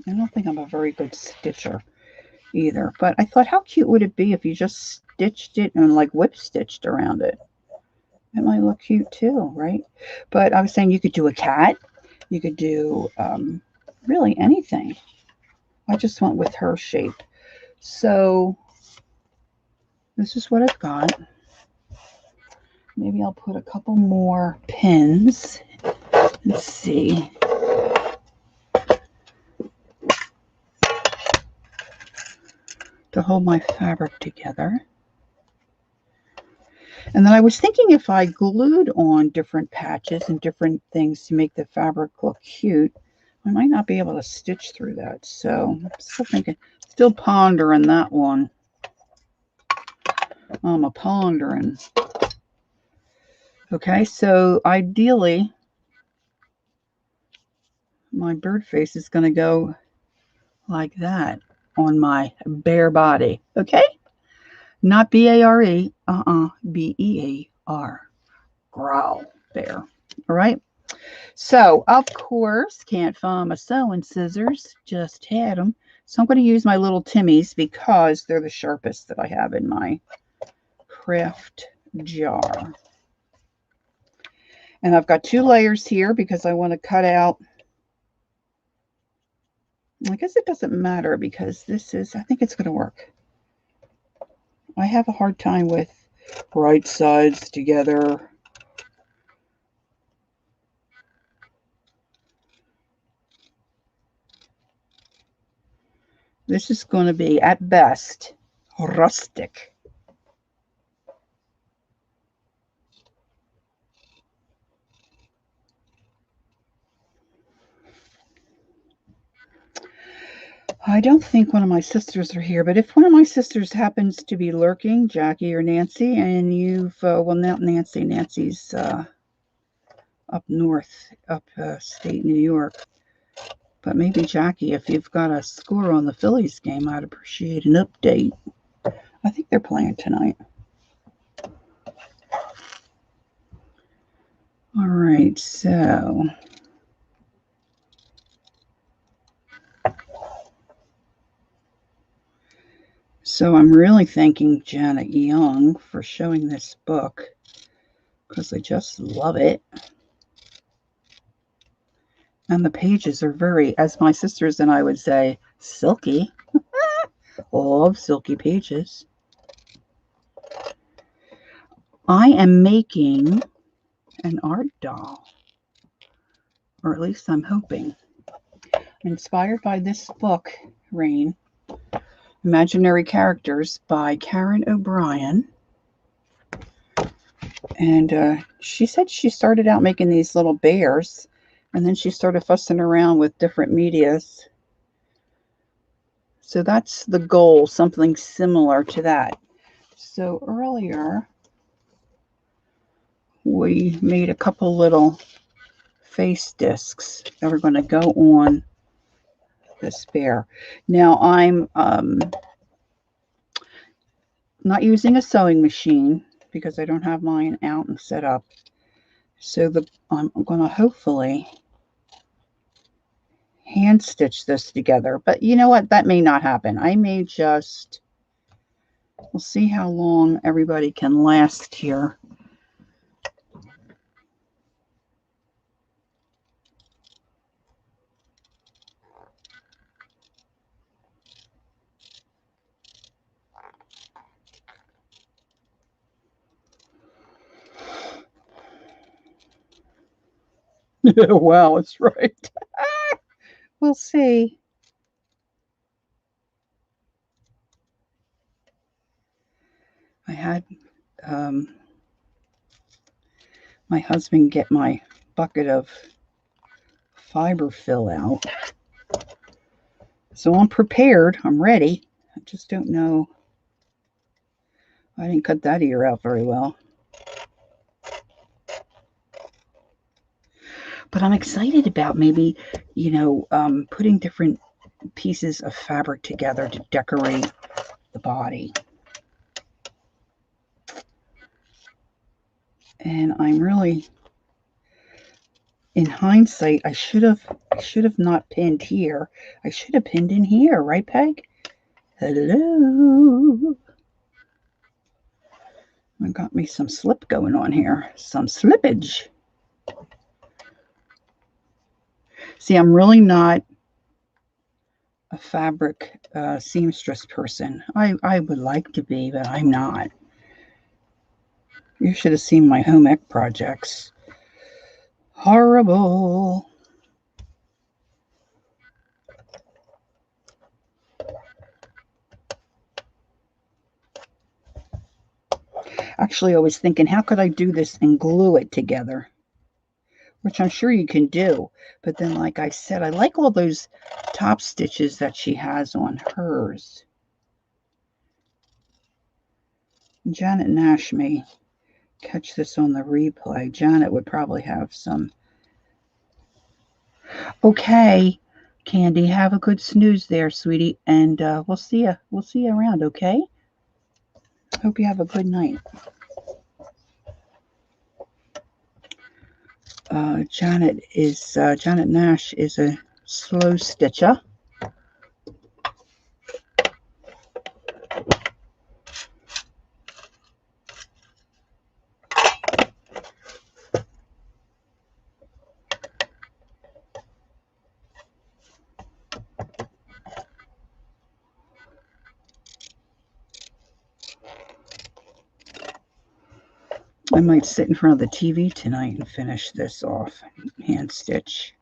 I don't think I'm a very good stitcher either, but I thought, how cute would it be if you just stitched it and like whip stitched around it? It might look cute too, right? But I was saying you could do a cat. You could do really anything. I just went with her shape. So this is what I've got. Maybe I'll put a couple more pins. Let's see. To hold my fabric together. And then I was thinking if I glued on different patches and different things to make the fabric look cute, I might not be able to stitch through that. So I'm still thinking, still pondering that one. I'm a pondering. Okay, so ideally, my bird face is going to go like that on my bare body. Okay? Not B-A-R-E, B-E-A-R. Growl, bear. All right? So, of course, can't find my sewing scissors. Just had them. So I'm going to use my little Timmy's because they're the sharpest that I have in my craft jar. And I've got 2 layers here because I want to cut out I guess it doesn't matter because this is, I think it's going to work. I have a hard time with right sides together. This is going to be, at best, rustic. I don't think one of my sisters are here, but if one of my sisters happens to be lurking, Jackie or Nancy, and you've, well, not Nancy, Nancy's up north, up state New York, but maybe Jackie, if you've got a score on the Phillies game, I'd appreciate an update. I think they're playing tonight. All right, so I'm really thanking Janet Young for showing this book because I just love it. And the pages are very, as my sisters and I would say, silky. Love silky pages. I am making an art doll, or at least I'm hoping. Inspired by this book, Rain, Imaginary Characters by Karen O'Brien. And she said she started out making these little bears, and then she started fussing around with different medias. So that's the goal, something similar to that. So earlier, we made a couple little face discs that are going to go on this bear. Now I'm not using a sewing machine because I don't have mine out and set up. So I'm going to hopefully hand stitch this together. But you know what? That may not happen. I may just, we'll see how long everybody can last here. Wow, that's right. We'll see. I had my husband get my bucket of fiber fill out. So I'm prepared. I'm ready. I just don't know. I didn't cut that ear out very well. But I'm excited about maybe, putting different pieces of fabric together to decorate the body. And I'm really, in hindsight, I should have not pinned here. I should have pinned in here, right, Peg? Hello. I got me some slip going on here. Some slippage. See, I'm really not a fabric seamstress person. I would like to be, but I'm not. You should have seen my home ec projects. Horrible. Actually, I was thinking, how could I do this and glue it together? Which I'm sure you can do. But then, like I said, I like all those top stitches that she has on hers. Janet Nash may catch this on the replay. Janet would probably have some. Okay, Candy, have a good snooze there, sweetie, and we'll see you. We'll see you around. Okay. Hope you have a good night. Janet Nash is a slow stitcher. I might sit in front of the TV tonight and finish this off, hand stitch.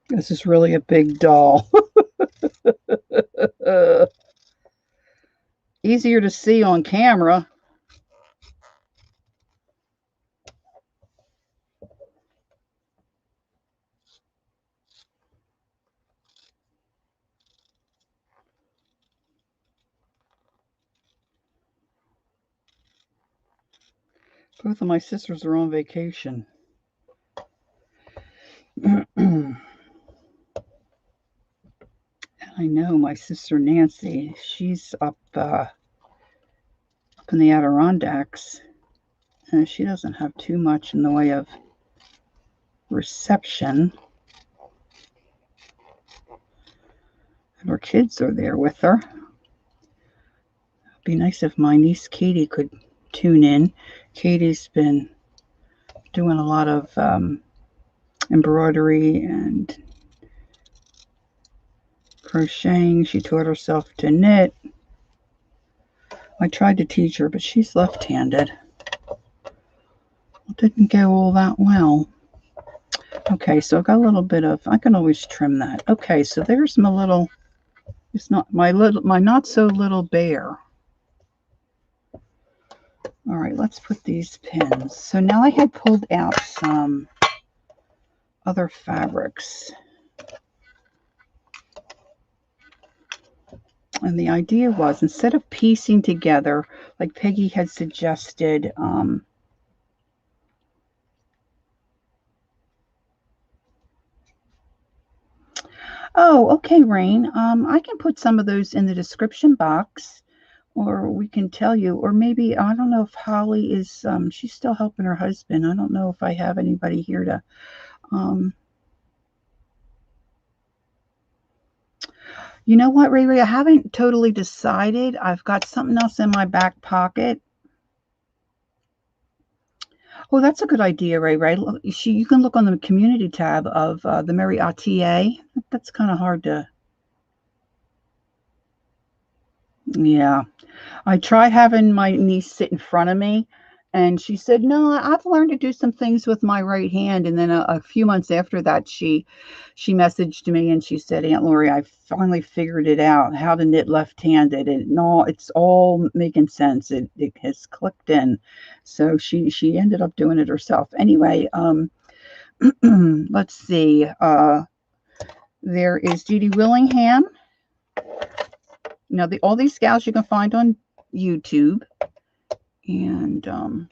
This is really a big doll. Easier to see on camera. Both of my sisters are on vacation. I know my sister Nancy, she's up in the Adirondacks, and she doesn't have too much in the way of reception. And her kids are there with her. It'd be nice if my niece Katie could tune in. Katie's been doing a lot of embroidery and crocheting. She taught herself to knit. I tried to teach her, but she's left-handed. It didn't go all that well. Okay, so I've got a little bit of, I can always trim that. Okay, so there's my little, it's not my not so little bear. All right, let's put these pins. So now I had pulled out some other fabrics. And the idea was, instead of piecing together, like Peggy had suggested, oh, okay, Rain. I can put some of those in the description box, or we can tell you, or maybe, I don't know if Holly is, she's still helping her husband. I don't know if I have anybody here to, you know what, Ray Ray, I haven't totally decided. I've got something else in my back pocket. Oh, that's a good idea, Ray Ray. You can look on the community tab of the Mary Attier. That's kind of hard to... Yeah. I tried having my niece sit in front of me, and she said, no, I've learned to do some things with my right hand. And then a few months after that, she messaged me and she said, Aunt Lori, I finally figured it out, how to knit left-handed. And no, it's all making sense. It has clicked in. So she ended up doing it herself. Anyway, let's see. There is Dee Dee Willingham. Now, all these gals you can find on YouTube. And I'm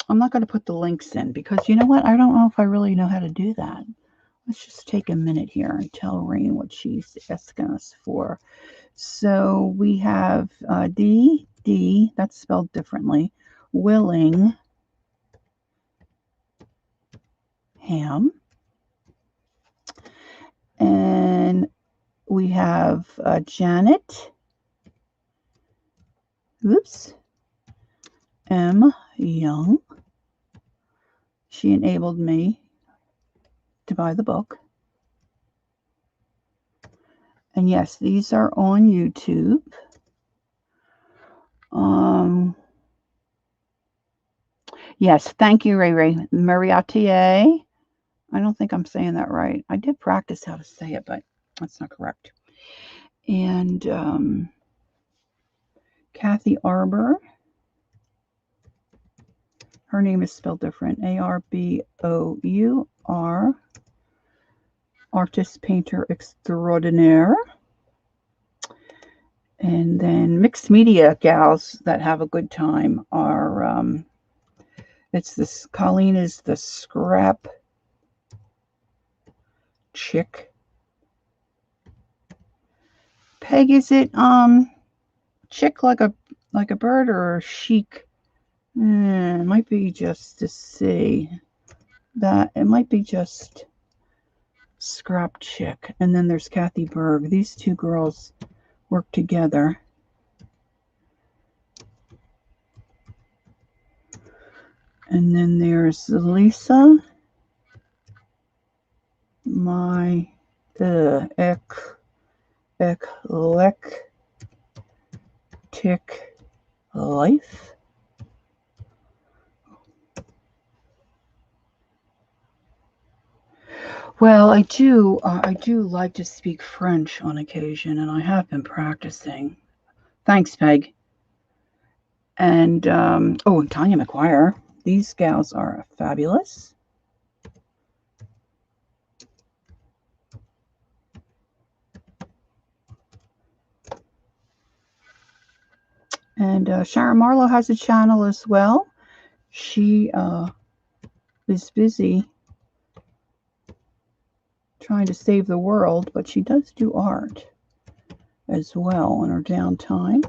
not going to put the links in because, you know what? I don't know if I really know how to do that. Let's just take a minute here and tell Rain what she's asking us for. So we have D, that's spelled differently, Willing, Ham. And we have Janet, M. Young. She enabled me to buy the book. And yes, these are on YouTube. Yes, thank you, Ray Ray. Mariatier. I don't think I'm saying that right. I did practice how to say it, but that's not correct. And Kathy Arbor. Her name is spelled different. Arbor. Artist, painter extraordinaire. And then mixed media gals that have a good time are, it's this, Colleen is the scrap chick. Peg, is it chick like a bird or chic? It might be just to see that. It might be just scrap chick. And then there's Kathy Berg. These two girls work together. And then there's Lisa. eclectic life. Well, I do like to speak French on occasion, and I have been practicing. Thanks, Peg. And oh, and Tanya McGuire. These gals are fabulous. And Sharon Marlowe has a channel as well. She is busy trying to save the world, but she does do art as well in her downtime.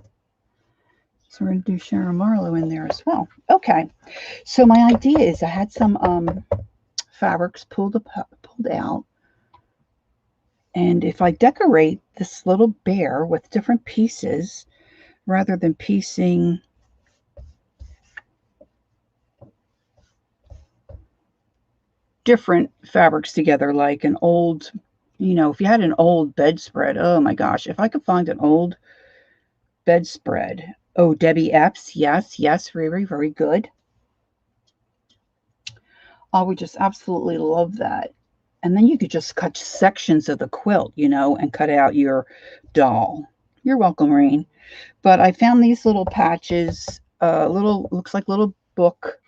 So we're going to do Sharon Marlowe in there as well. Okay, so my idea is I had some fabrics pulled out, and if I decorate this little bear with different pieces, rather than piecing different fabrics together, like an old, if you had an old bedspread, oh my gosh, if I could find an old bedspread. Oh, Debbie Epps, yes, Riri, very good. I would just absolutely love that. And then you could just cut sections of the quilt, and cut out your doll. You're welcome, Rain. But I found these little patches, looks like little book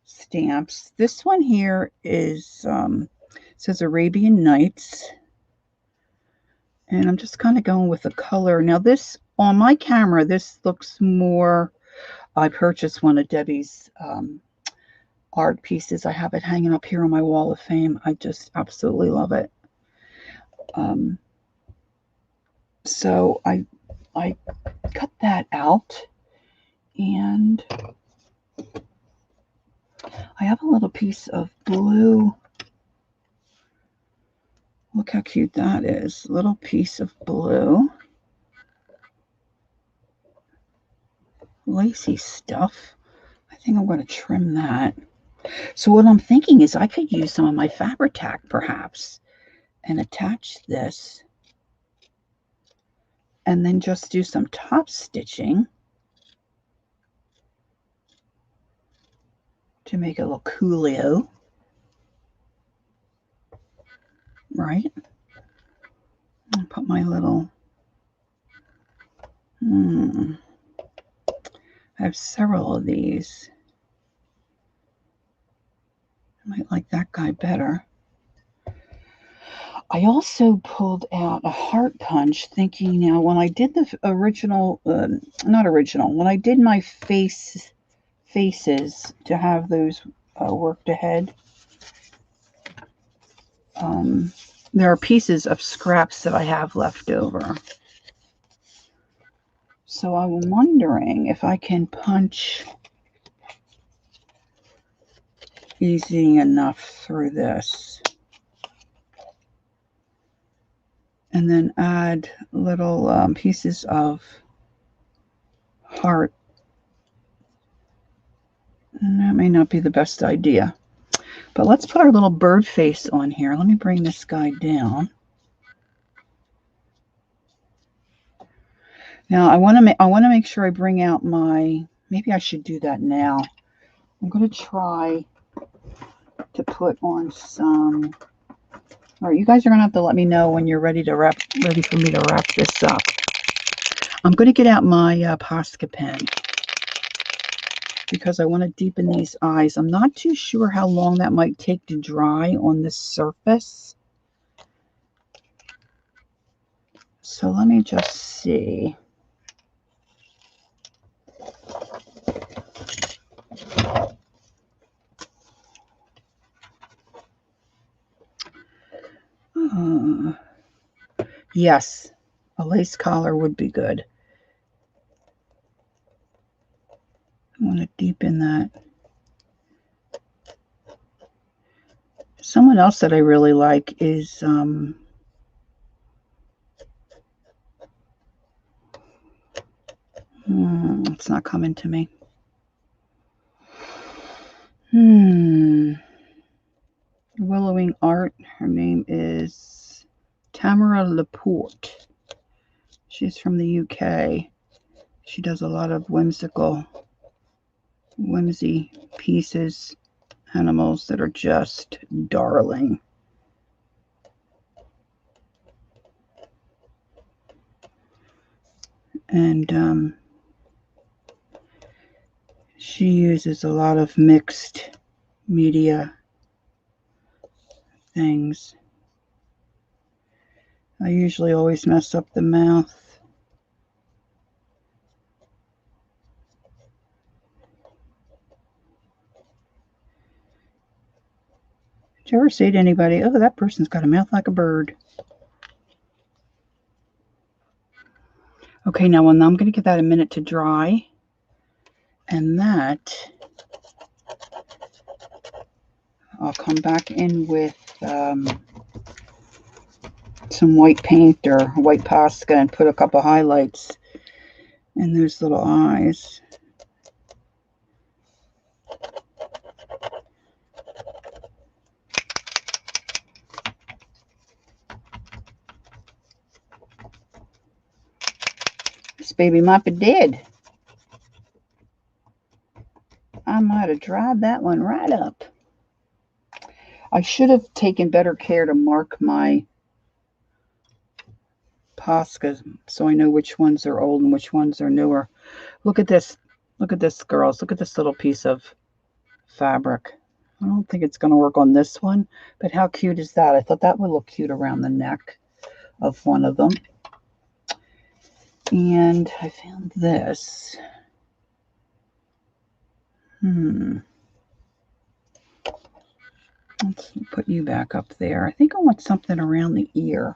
stamps. This one here is says Arabian Nights, and I'm just kind of going with the color. Now this, on my camera, this looks more, I purchased one of Debbie's art pieces. I have it hanging up here on my wall of fame. I just absolutely love it. So I cut that out, and I have a little piece of blue. Look how cute that is. Little piece of blue. Lacy stuff. I think I'm going to trim that. So what I'm thinking is I could use some of my Fabri-Tac perhaps and attach this, and then just do some top stitching to make it a little coolio. Right? I'll put my little, I have several of these. I might like that guy better. I also pulled out a heart punch, thinking now when I did the original, when I did my faces to have those worked ahead, there are pieces of scraps that I have left over. So I'm wondering if I can punch easy enough through this, and then add little pieces of heart. And that may not be the best idea, but let's put our little bird face on here. Let me bring this guy down. Now I want to make sure I bring out my, maybe I should do that now. I'm going to try to put on some. All right, you guys are going to have to let me know when you're ready for me to wrap this up. I'm going to get out my Posca pen because I want to deepen these eyes. I'm not too sure how long that might take to dry on this surface. So let me just see. Yes, a lace collar would be good. I want to deepen that. Someone else that I really like is it's not coming to me. Willowing Art. Her name is Tamara Laporte. She's from the UK. She does a lot of whimsy pieces, animals that are just darling. And she uses a lot of mixed media things. I usually always mess up the mouth. Did you ever say to anybody, oh, that person's got a mouth like a bird? Okay, now I'm going to give that a minute to dry. And that, I'll come back in with some white paint or white Posca and put a couple highlights in those little eyes. This baby might be dead. I might have dried that one right up. I should have taken better care to mark my Poscas so I know which ones are old and which ones are newer. Look at this. Look at this, girls. Look at this little piece of fabric. I don't think it's going to work on this one, but how cute is that? I thought that would look cute around the neck of one of them. And I found this. Let's put you back up there. I think I want something around the ear.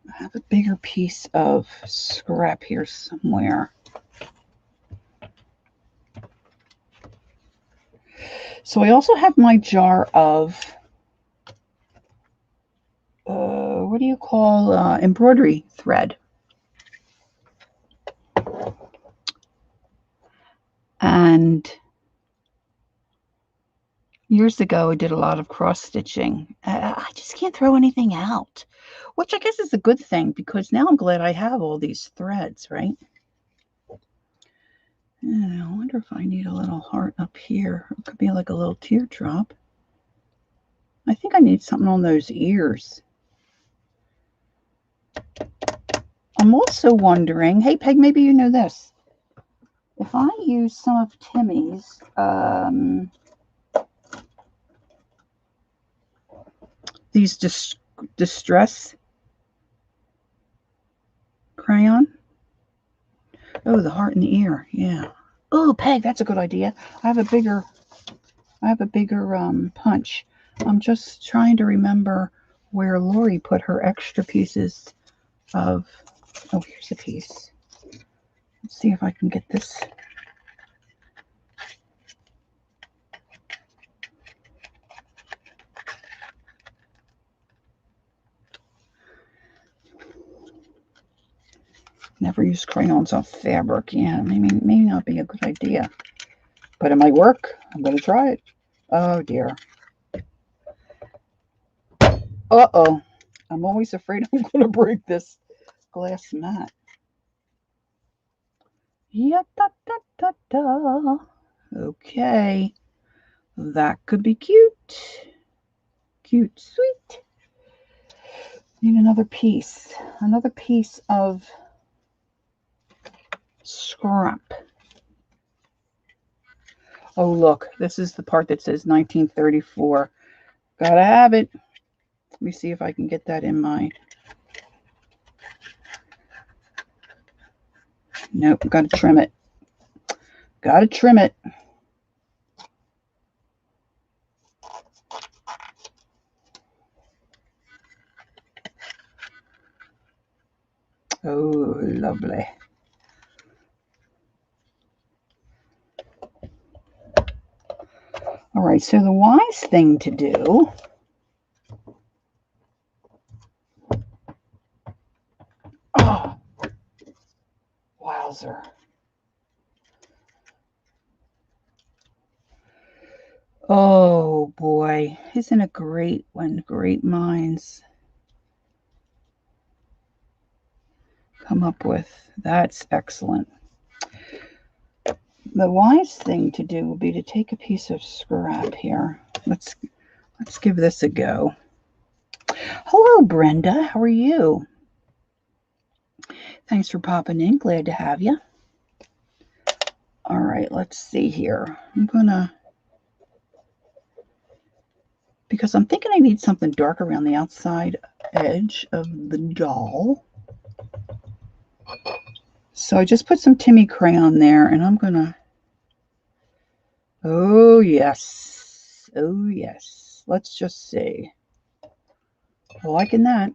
I have a bigger piece of scrap here somewhere. So I also have my jar of, what do you call embroidery thread. And years ago, I did a lot of cross stitching. I just can't throw anything out, which I guess is a good thing because now I'm glad I have all these threads, right? And I wonder if I need a little heart up here. It could be like a little teardrop. I think I need something on those ears. I'm also wondering, hey, Peg, maybe you know this. If I use some of Timmy's these distress crayon. Oh, the heart in the ear. Yeah. Oh, Peg, that's a good idea. I have a bigger punch. I'm just trying to remember where Lori put her extra pieces of. Oh, here's a piece. Let's see if I can get this. Never use crayons on fabric. Yeah, maybe not be a good idea, but it might work. I'm going to try it. Oh dear. Uh-oh. I'm always afraid I'm going to break this glass mat. Yeah-da-da-da-da. Okay. That could be cute. Cute, sweet. Need another piece. Another piece of scrap. Oh, look. This is the part that says 1934. Gotta have it. Let me see if I can get that in my... Nope, gotta trim it. Gotta trim it. Oh, lovely. All right, so the wise thing to do wowzer. Oh boy, isn't it great when great minds come up with. That's excellent. The wise thing to do would be to take a piece of scrap here. Let's give this a go. Hello, Brenda. How are you? Thanks for popping in. Glad to have you. All right, let's see here. Because I'm thinking I need something dark around the outside edge of the doll. So I just put some Timmy crayon there, and I'm gonna, oh yes, let's just see. Liking that.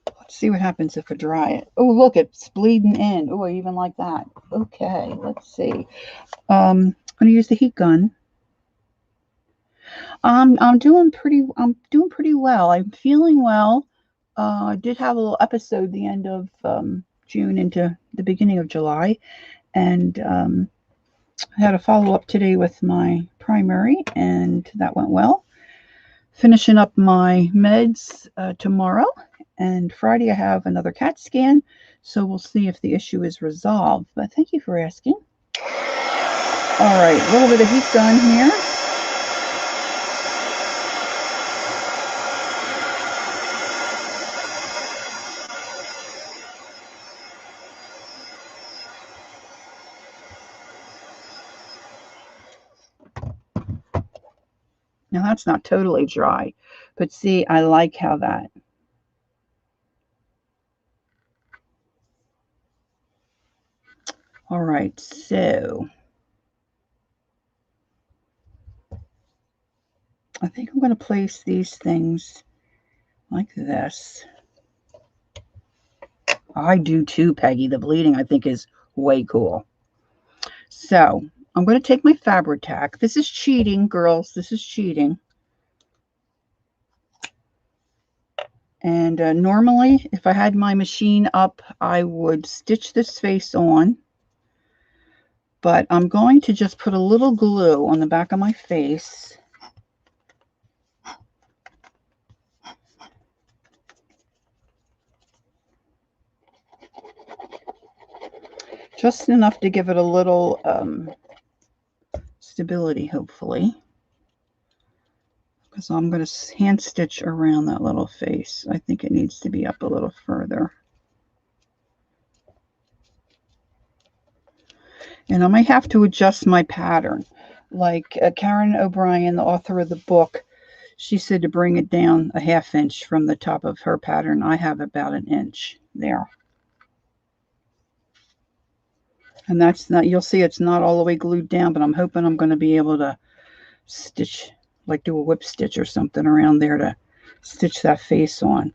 Let's see what happens if I dry it. Oh, look, it's bleeding in. Oh, I even like that. Okay, let's see. I'm gonna use the heat gun. I'm doing pretty well. I'm feeling well. I did have a little episode the end of June into the beginning of July, and I had a follow up today with my primary, and that went well. Finishing up my meds tomorrow, and Friday I have another CAT scan, so we'll see if the issue is resolved. But thank you for asking. All right, a little bit of heat gun here. Now that's not totally dry, but see, I like how that. All right, so I think I'm going to place these things like this. I do too, Peggy. The bleeding, I think, is way cool. So I'm going to take my Fabri-Tac. This is cheating, girls. This is cheating. And normally, if I had my machine up, I would stitch this face on. But I'm going to just put a little glue on the back of my face. Just enough to give it a little stability, hopefully. Because I'm going to hand stitch around that little face. I think it needs to be up a little further. And I might have to adjust my pattern. Like Karen O'Brien, the author of the book, she said to bring it down a ½ inch from the top of her pattern. I have about an inch there. And that's not, you'll see it's not all the way glued down, but I'm hoping I'm going to be able to stitch, like do a whip stitch or something around there to stitch that face on.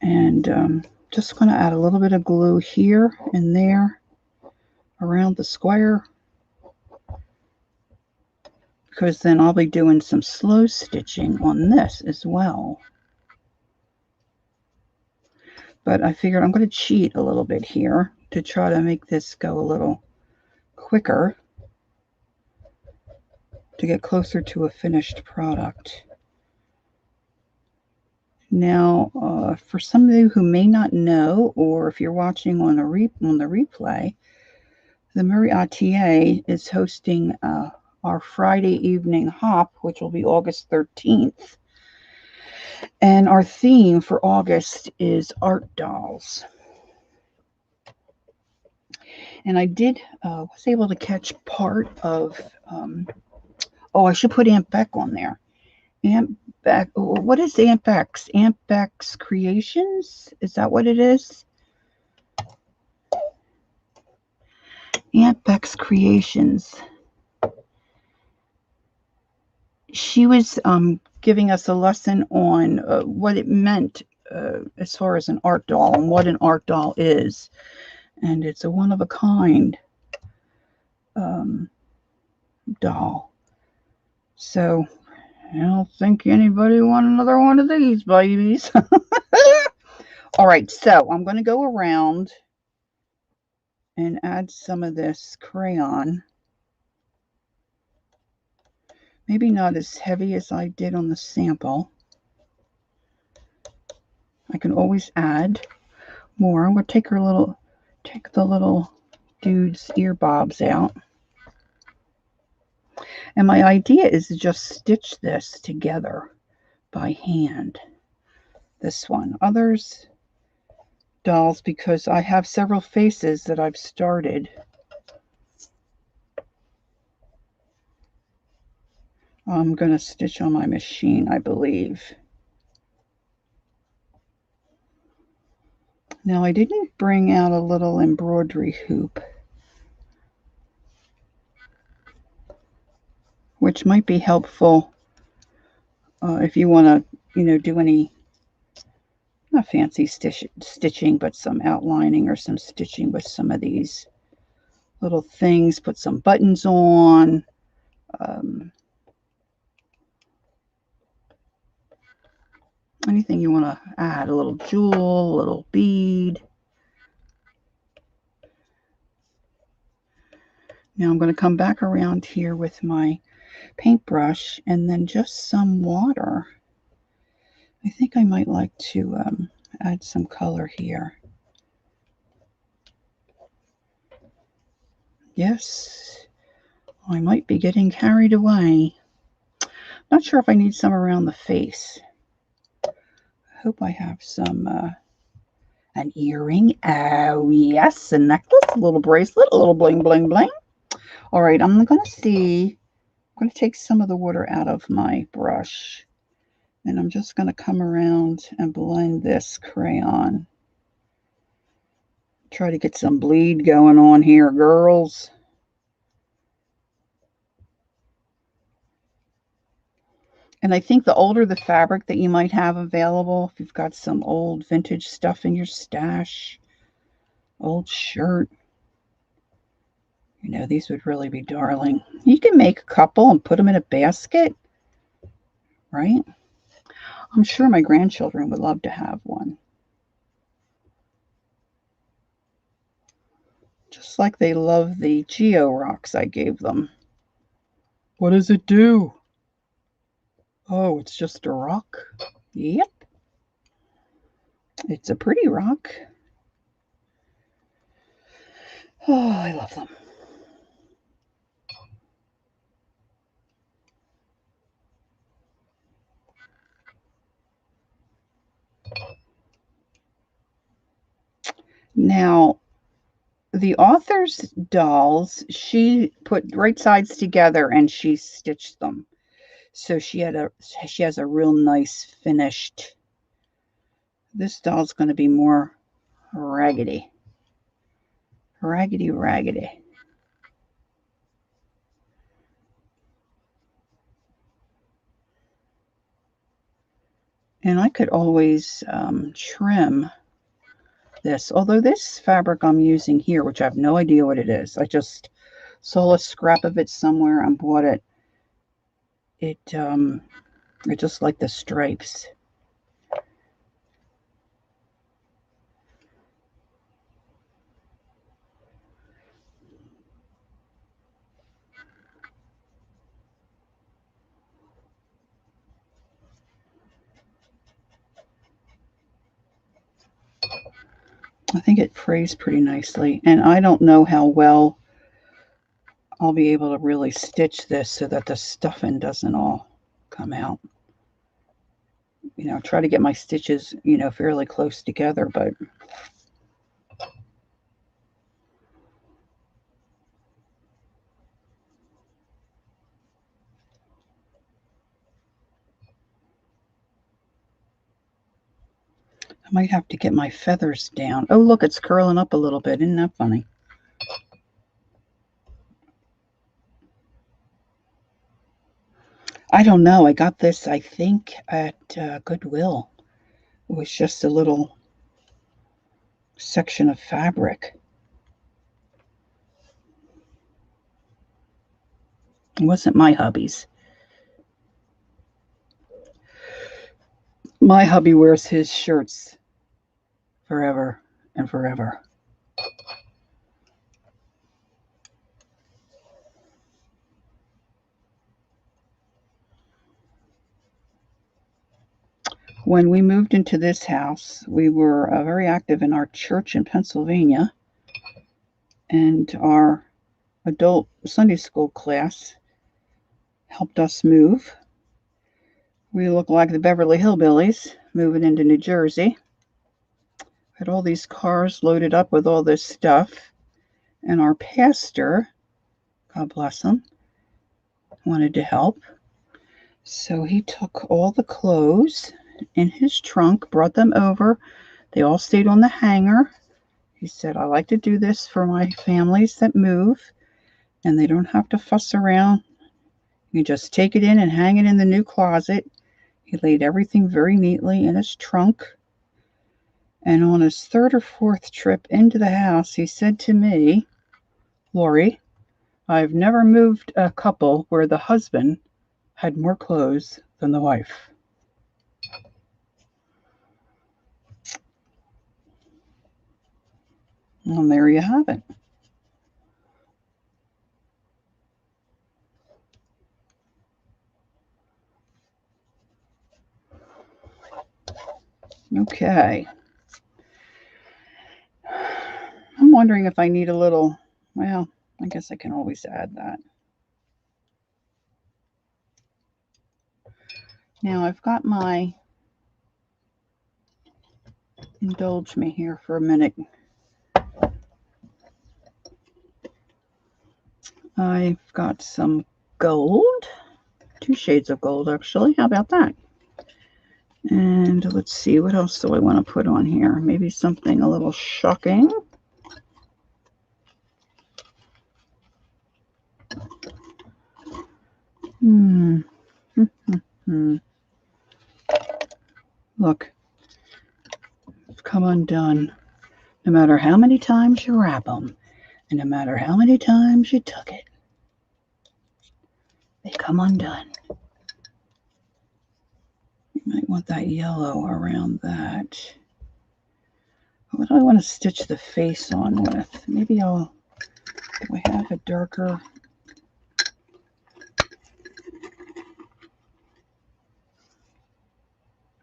And just going to add a little bit of glue here and there around the square, because then I'll be doing some slow stitching on this as well. But I figured I'm going to cheat a little bit here to try to make this go a little quicker to get closer to a finished product. Now, for some of you who may not know, or if you're watching on the replay, the Marie Atelier is hosting our Friday evening hop, which will be August 13th. And our theme for August is art dolls. And I was able to catch part of, I should put Aunt Beck on there. Aunt Beck, what is Aunt Beck's? Aunt Beck's Creations? Is that what it is? Aunt Beck's Creations. She was giving us a lesson on what it meant as far as an art doll and what an art doll is. And it's a one-of-a-kind doll. So I don't think anybody want another one of these babies. All right, so I'm going to go around and add some of this crayon. Maybe not as heavy as I did on the sample. I can always add more. I'm going to take the little dude's ear bobs out. And my idea is to just stitch this together by hand. This one. Others dolls, because I have several faces that I've started. I'm going to stitch on my machine, I believe. Now, I didn't bring out a little embroidery hoop, which might be helpful if you want to, do any, not fancy stitching, but some outlining or some stitching with some of these little things. Put some buttons on. Anything you want to add, a little jewel, a little bead. Now I'm going to come back around here with my paintbrush and then just some water. I think I might like to add some color here. Yes, I might be getting carried away. Not sure if I need some around the face. I hope I have some, an earring. Oh, yes, a necklace, a little bracelet, a little bling, bling, bling. All right, I'm going to take some of the water out of my brush. And I'm just going to come around and blend this crayon. Try to get some bleed going on here, girls. And I think the older the fabric that you might have available, if you've got some old vintage stuff in your stash, old shirt, these would really be darling. You can make a couple and put them in a basket, right? I'm sure my grandchildren would love to have one. Just like they love the Geo rocks I gave them. What does it do? Oh, it's just a rock. Yep. It's a pretty rock. Oh, I love them. Now, the author's dolls, she put right sides together and she stitched them. So she has a real nice finished. This doll's going to be more raggedy. Raggedy, raggedy. And I could always trim this. Although this fabric I'm using here, which I have no idea what it is. I just saw a scrap of it somewhere and bought it. It just like the stripes. I think it frays pretty nicely. And I don't know how well I'll be able to really stitch this so that the stuffing doesn't all come out. Try to get my stitches, fairly close together, but I might have to get my feathers down. Oh, look, it's curling up a little bit. Isn't that funny? I don't know. I got this, I think, at Goodwill. It was just a little section of fabric. It wasn't my hubby's. My hubby wears his shirts forever and forever. When we moved into this house, we were very active in our church in Pennsylvania, and our adult Sunday school class helped us move. We look like the Beverly Hillbillies moving into New Jersey. Had all these cars loaded up with all this stuff, and our pastor, God bless him, wanted to help. So he took all the clothes in his trunk, brought them over. They all stayed on the hanger. He said, I like to do this for my families that move, and they don't have to fuss around. You just take it in and hang it in the new closet. He laid everything very neatly in his trunk. And on his third or fourth trip into the house, he said to me, Lori, I've never moved a couple where the husband had more clothes than the wife. And there you have it. Okay. I'm wondering if I need a little, well, I guess I can always add that. Now I've got my, indulge me here for a minute. I've got some gold, 2 shades of gold actually. How about that? And let's see, what else do I want to put on here? Maybe something a little shocking. Look, it's come undone. No matter how many times you wrap them, and no matter how many times you tuck it, they come undone. You might want that yellow around that. What do I want to stitch the face on with? Maybe do I have a darker?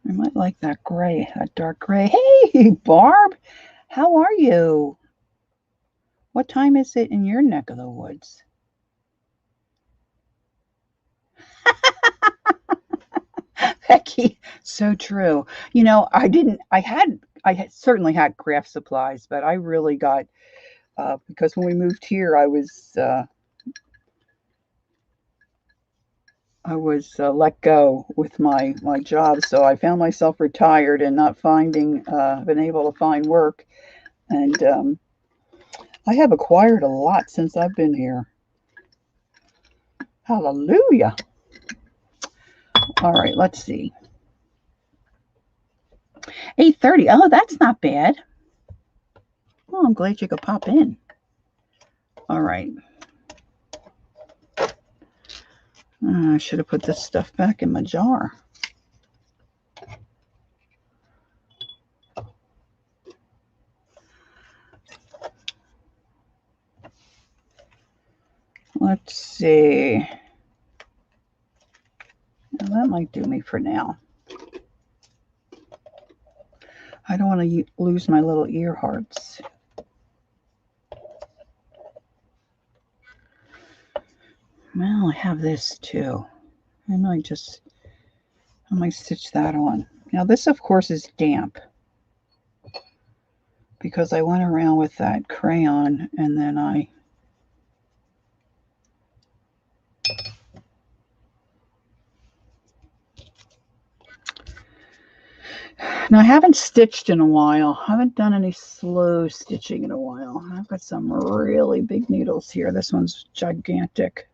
I might like that gray, that dark gray. Hey, Barb, how are you? What time is it in your neck of the woods? Becky, so true. You know, I had certainly had craft supplies, but I really got, because when we moved here, I was let go with my job, so I found myself retired and not been able to find work, and I have acquired a lot since I've been here. Hallelujah. All right, let's see. 8:30. Oh, that's not bad. Well, I'm glad you could pop in. All right. I should have put this stuff back in my jar. Let's see. Well, that might do me for now. I don't want to lose my little ear hearts. Well, I have this too. I might stitch that on. Now this, of course, is damp because I went around with that crayon and then Now, I haven't stitched in a while. I haven't done any slow stitching in a while. I've got some really big needles here. This one's gigantic,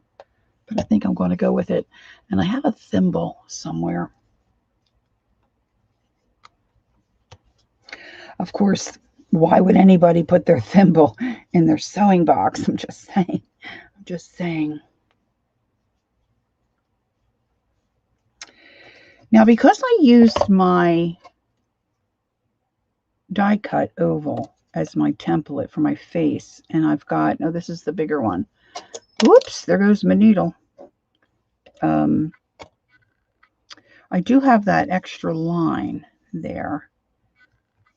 but I think I'm going to go with it. And I have a thimble somewhere. Of course, why would anybody put their thimble in their sewing box? I'm just saying. I'm just saying. Now, because I used my die cut oval as my template for my face, and I've got, oh, this is the bigger one. Whoops, there goes my needle. I do have that extra line there.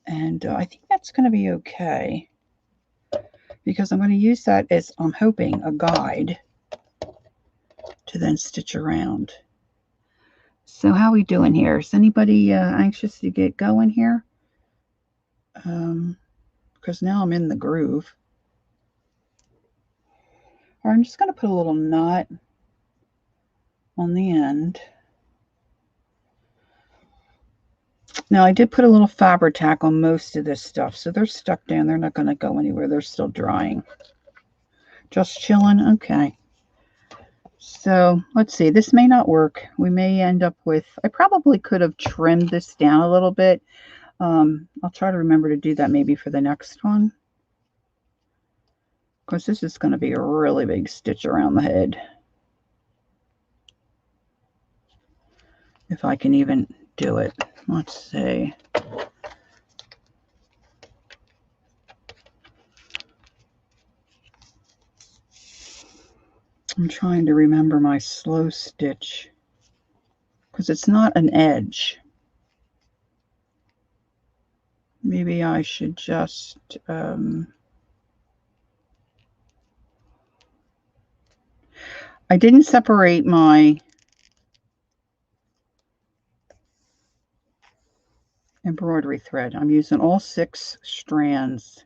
And I think that's going to be okay, because I'm going to use that as, I'm hoping, a guide to then stitch around. So how are we doing here? Is anybody anxious to get going here? Because now I'm in the groove. Or I'm just going to put a little knot on the end. Now I did put a little Fabri-Tac on most of this stuff, so they're stuck down. They're not going to go anywhere. They're still drying. Just chilling? Okay. So let's see. This may not work. We may end up with, I probably could have trimmed this down a little bit. I'll try to remember to do that maybe for the next one, because this is going to be a really big stitch around the head. If I can even do it. Let's see. I'm trying to remember my slow stitch, because it's not an edge. Maybe I should just I didn't separate my embroidery thread. I'm using all 6 strands.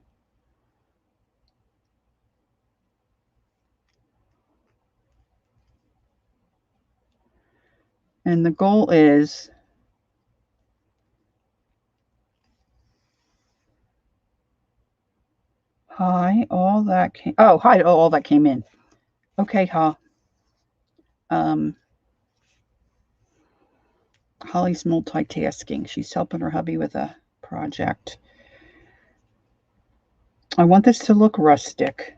And the goal is hi, all that came, oh, hi, oh, all that came in. Okay, Holly's multitasking. She's helping her hubby with a project. I want this to look rustic.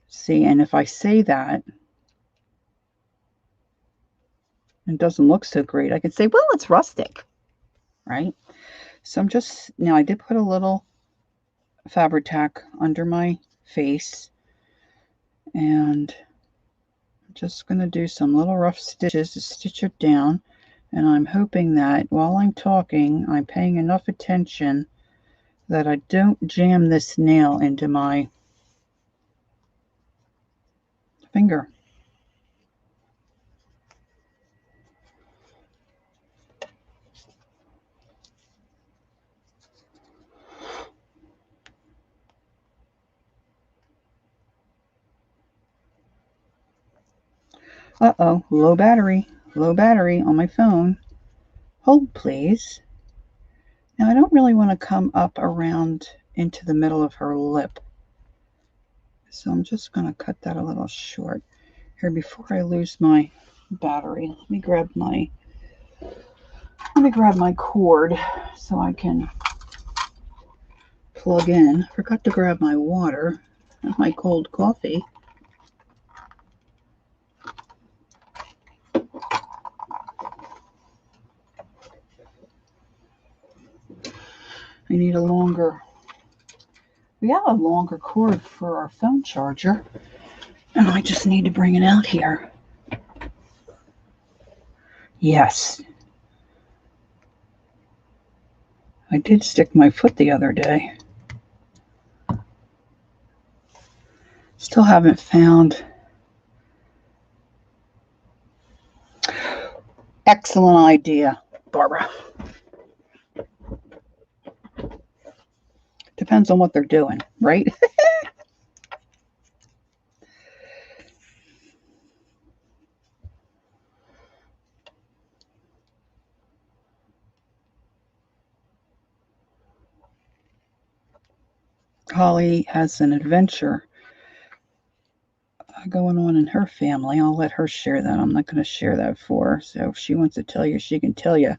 See, and if I say that, it doesn't look so great, I could say, well, it's rustic, right? So I'm just, now I did put a little Fabri-Tac under my face, and I'm just going to do some little rough stitches to stitch it down. And I'm hoping that while I'm talking, I'm paying enough attention that I don't jam this nail into my finger. Uh-oh, low battery on my phone. Hold, please. Now, I don't really want to come up around into the middle of her lip, so I'm just going to cut that a little short. Here, before I lose my battery, let me grab my cord so I can plug in. Forgot to grab my water and my cold coffee. I need a longer, we have a longer cord for our phone charger, and I just need to bring it out here. Yes. I did stick my foot the other day. Still haven't found. Excellent idea, Barbara. Depends on what they're doing, right? Holly has an adventure going on in her family. I'll let her share that. I'm not going to share that for her. So if she wants to tell you, she can tell you.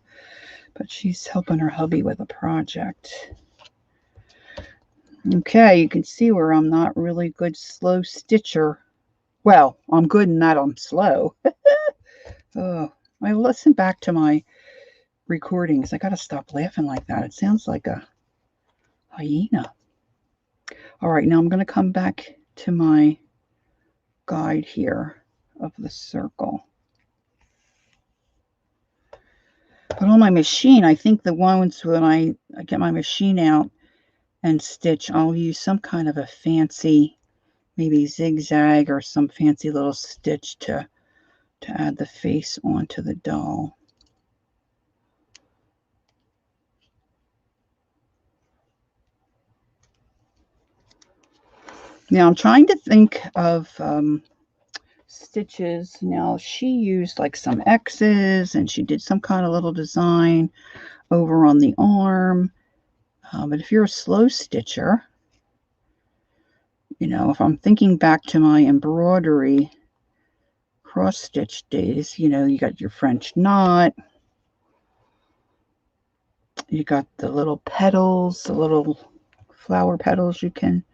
But she's helping her hubby with a project. Okay, you can see where I'm not really good slow stitcher. Well, I'm good in that I'm slow. Oh, I listen back to my recordings. I got to stop laughing like that. It sounds like a hyena. All right, now I'm going to come back to my guide here of the circle. But on my machine, I think the ones when I get my machine out and stitch, I'll use some kind of a fancy, maybe zigzag or some fancy little stitch to add the face onto the doll. Now I'm trying to think of stitches. Now she used like some X's and she did some kind of little design over on the arm. But if you're a slow stitcher, you know, if I'm thinking back to my embroidery cross stitch days, you know, you got your French knot, you got the little petals, the little flower petals you can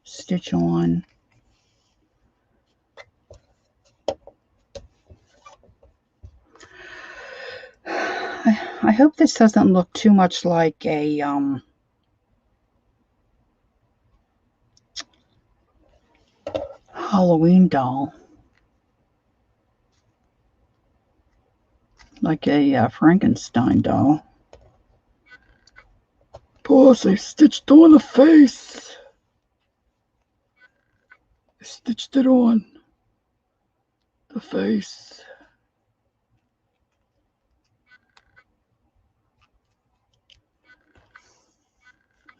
stitch on. I hope this doesn't look too much like a Halloween doll, like a Frankenstein doll. Boss, I stitched on the face. I stitched it on the face.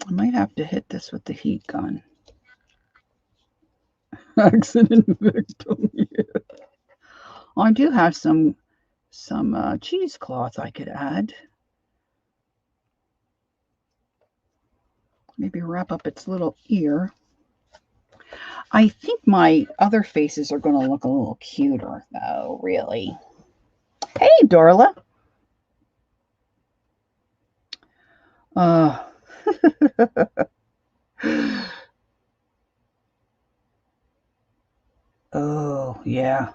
I might have to hit this with the heat gun. Accident victim. Yeah. I do have some cheesecloth I could add. Maybe wrap up its little ear. I think my other faces are going to look a little cuter, though, really. Hey, Darla. Oh, yeah.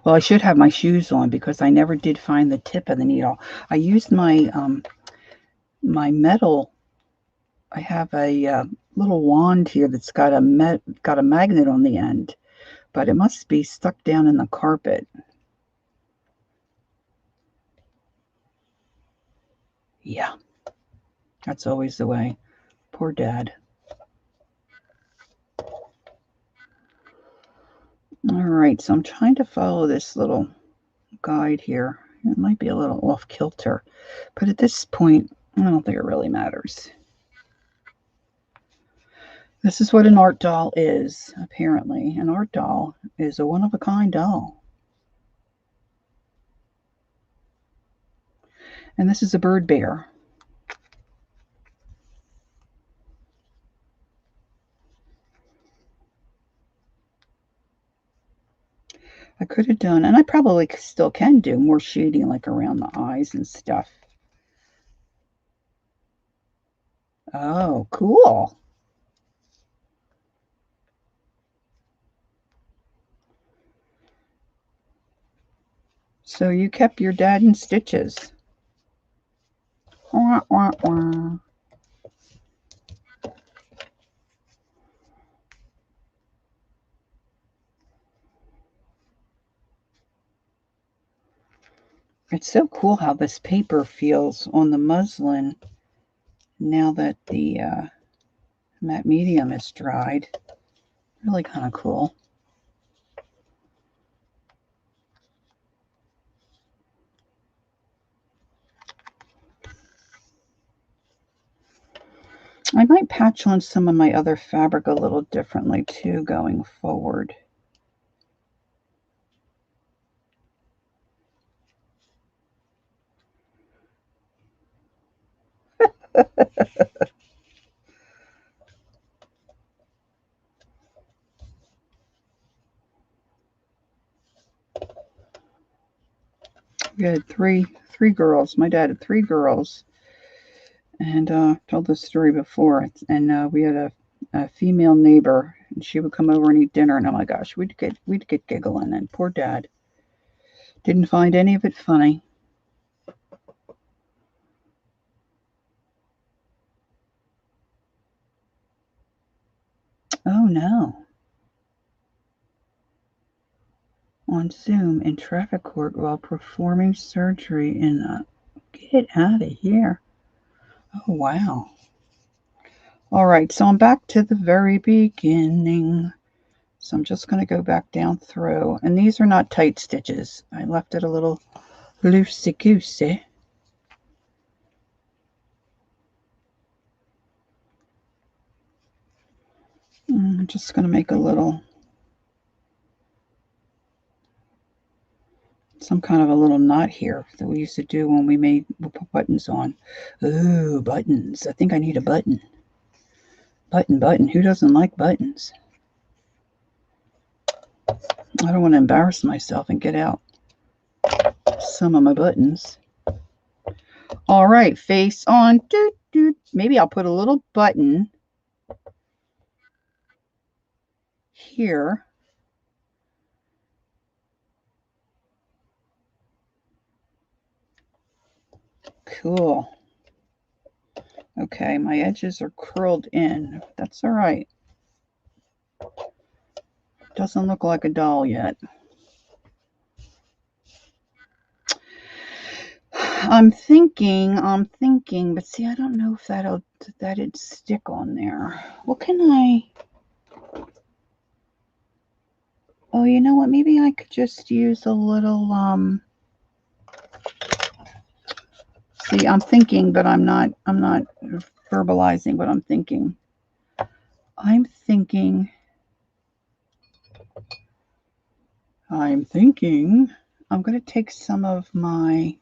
Well, I should have my shoes on because I never did find the tip of the needle. I used my my metal. I have a little wand here that's got a magnet on the end, but it must be stuck down in the carpet. Yeah, that's always the way. Poor Dad. All right, so I'm trying to follow this little guide here. It might be a little off kilter, but at this point, I don't think it really matters. This is what an art doll is, apparently. An art doll is a one-of-a-kind doll. And this is a bird bear. I could have done, and I probably still can do more shading like around the eyes and stuff. Oh, cool. So you kept your dad in stitches. Wah, wah, wah. It's so cool how this paper feels on the muslin now that the matte medium is dried. Really kind of cool. I might patch on some of my other fabric a little differently too going forward. We had three girls. My dad had three girls, and told this story before. And we had a female neighbor, and she would come over and eat dinner. And oh my gosh, we'd get giggling. And poor Dad didn't find any of it funny. Oh no! On Zoom in traffic court while performing surgery in a Get out of here. Oh, wow. All right, so I'm back to the very beginning. So I'm just going to go back down through. And these are not tight stitches. I left it a little loosey-goosey. I'm just going to make a little, some kind of a little knot here that we used to do when we put buttons on. Ooh, buttons. I think I need a button. Button. Who doesn't like buttons? I don't want to embarrass myself and get out some of my buttons. All right, face on. Maybe I'll put a little button here. Cool. Okay, my edges are curled in. That's all right. Doesn't look like a doll yet. I'm thinking, but see, I don't know if that'd stick on there. What can I? Oh, you know what? Maybe I could just use a little, see, I'm thinking, but I'm not verbalizing what I'm thinking. I'm thinking I'm going to take some of my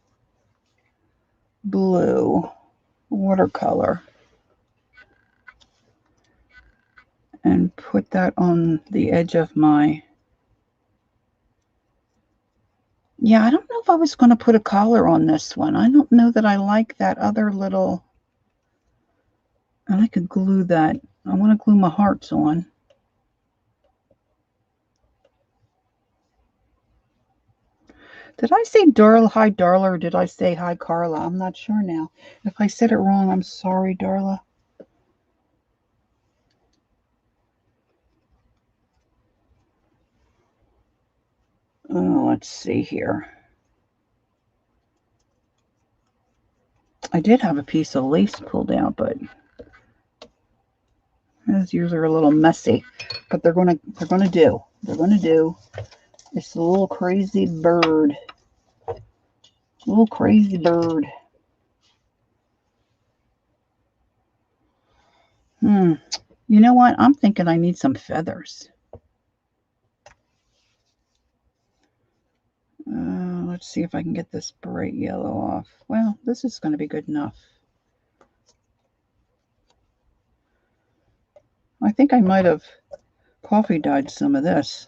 blue watercolor and put that on the edge of my, yeah, I don't know if I was going to put a collar on this one. I don't know that I like that other little, and I could glue that. I want to glue my hearts on. Did I say Darla? Hi, Darla, or did I say hi, Carla? I'm not sure now. If I said it wrong, I'm sorry, Darla. Oh, let's see here. I did have a piece of lace pulled out, but those usually are a little messy. But they're gonna do. They're gonna do. It's a little crazy bird. Little crazy bird. You know what? I'm thinking I need some feathers. Let's see if I can get this bright yellow off. Well, this is going to be good enough. I think I might have coffee dyed some of this.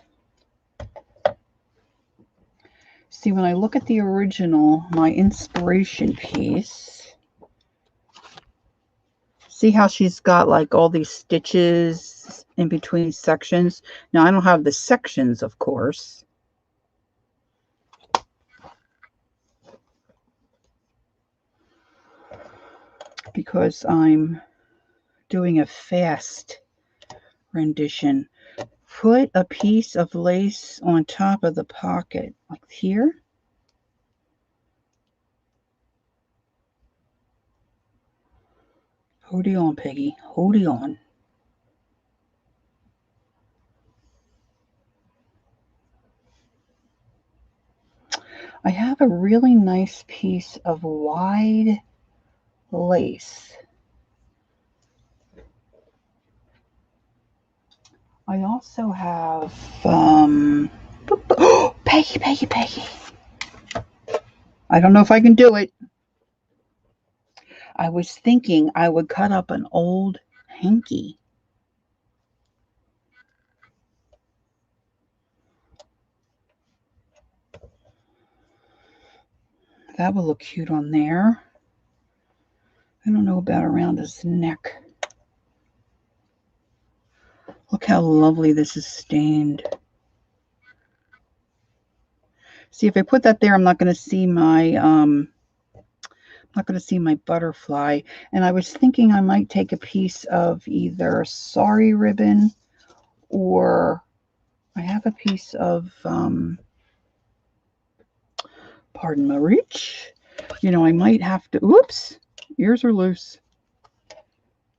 See, when I look at the original, my inspiration piece, see how she's got like all these stitches in between sections? Now, I don't have the sections, of course. Because I'm doing a fast rendition. Put a piece of lace on top of the pocket, like here. Hold it on, Peggy. Hold it on. I have a really nice piece of wide lace. I also have, Peggy. I don't know if I can do it. I was thinking I would cut up an old hanky. That would look cute on there. I don't know about around his neck. Look how lovely this is stained. See, if I put that there, I'm not going to see my butterfly. And I was thinking I might take a piece of either sari ribbon, or I have a piece of pardon my reach. You know, I might have to, oops, ears are loose.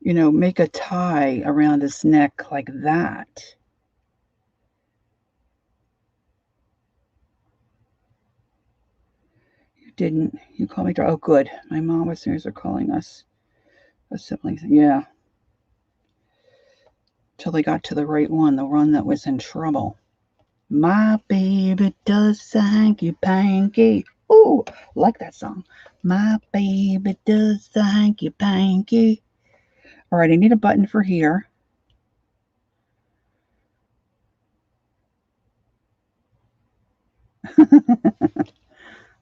You know, make a tie around his neck like that. You didn't, you called me, oh good. My mom was are calling us. A sibling, yeah. Till they got to the right one, the one that was in trouble. My baby does hanky panky. Ooh, like that song. My baby does hanky panky. All right, I need a button for here.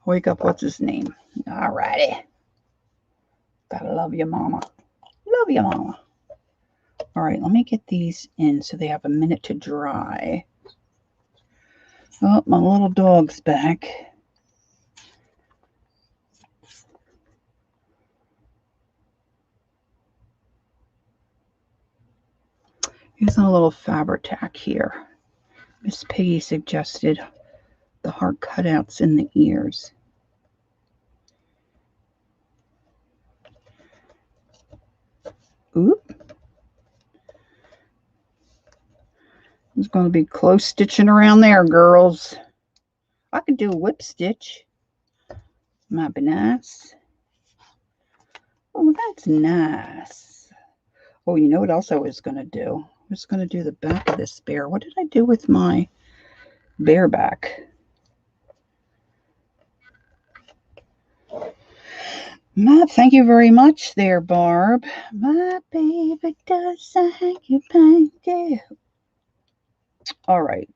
Wake up, what's his name? All righty. Gotta love you, mama. Love you, mama. All right, let me get these in so they have a minute to dry. Oh, my little dog's back. Using a little Fabri-Tac here. Miss Piggy suggested the heart cutouts in the ears. Oop. It's going to be close stitching around there, girls. I could do a whip stitch. Might be nice. Oh, that's nice. Oh, you know what else I was going to do? I was going to do the back of this bear. What did I do with my bear back? Thank you very much there, Barb. My baby does thank you, thank you. All right.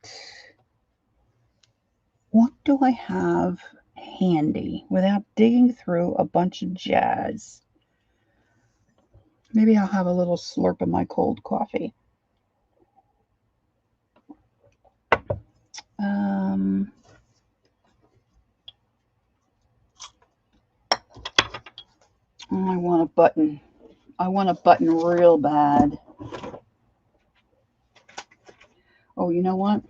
What do I have handy without digging through a bunch of jazz? Maybe I'll have a little slurp of my cold coffee. I want a button. I want a button real bad. Oh, you know what?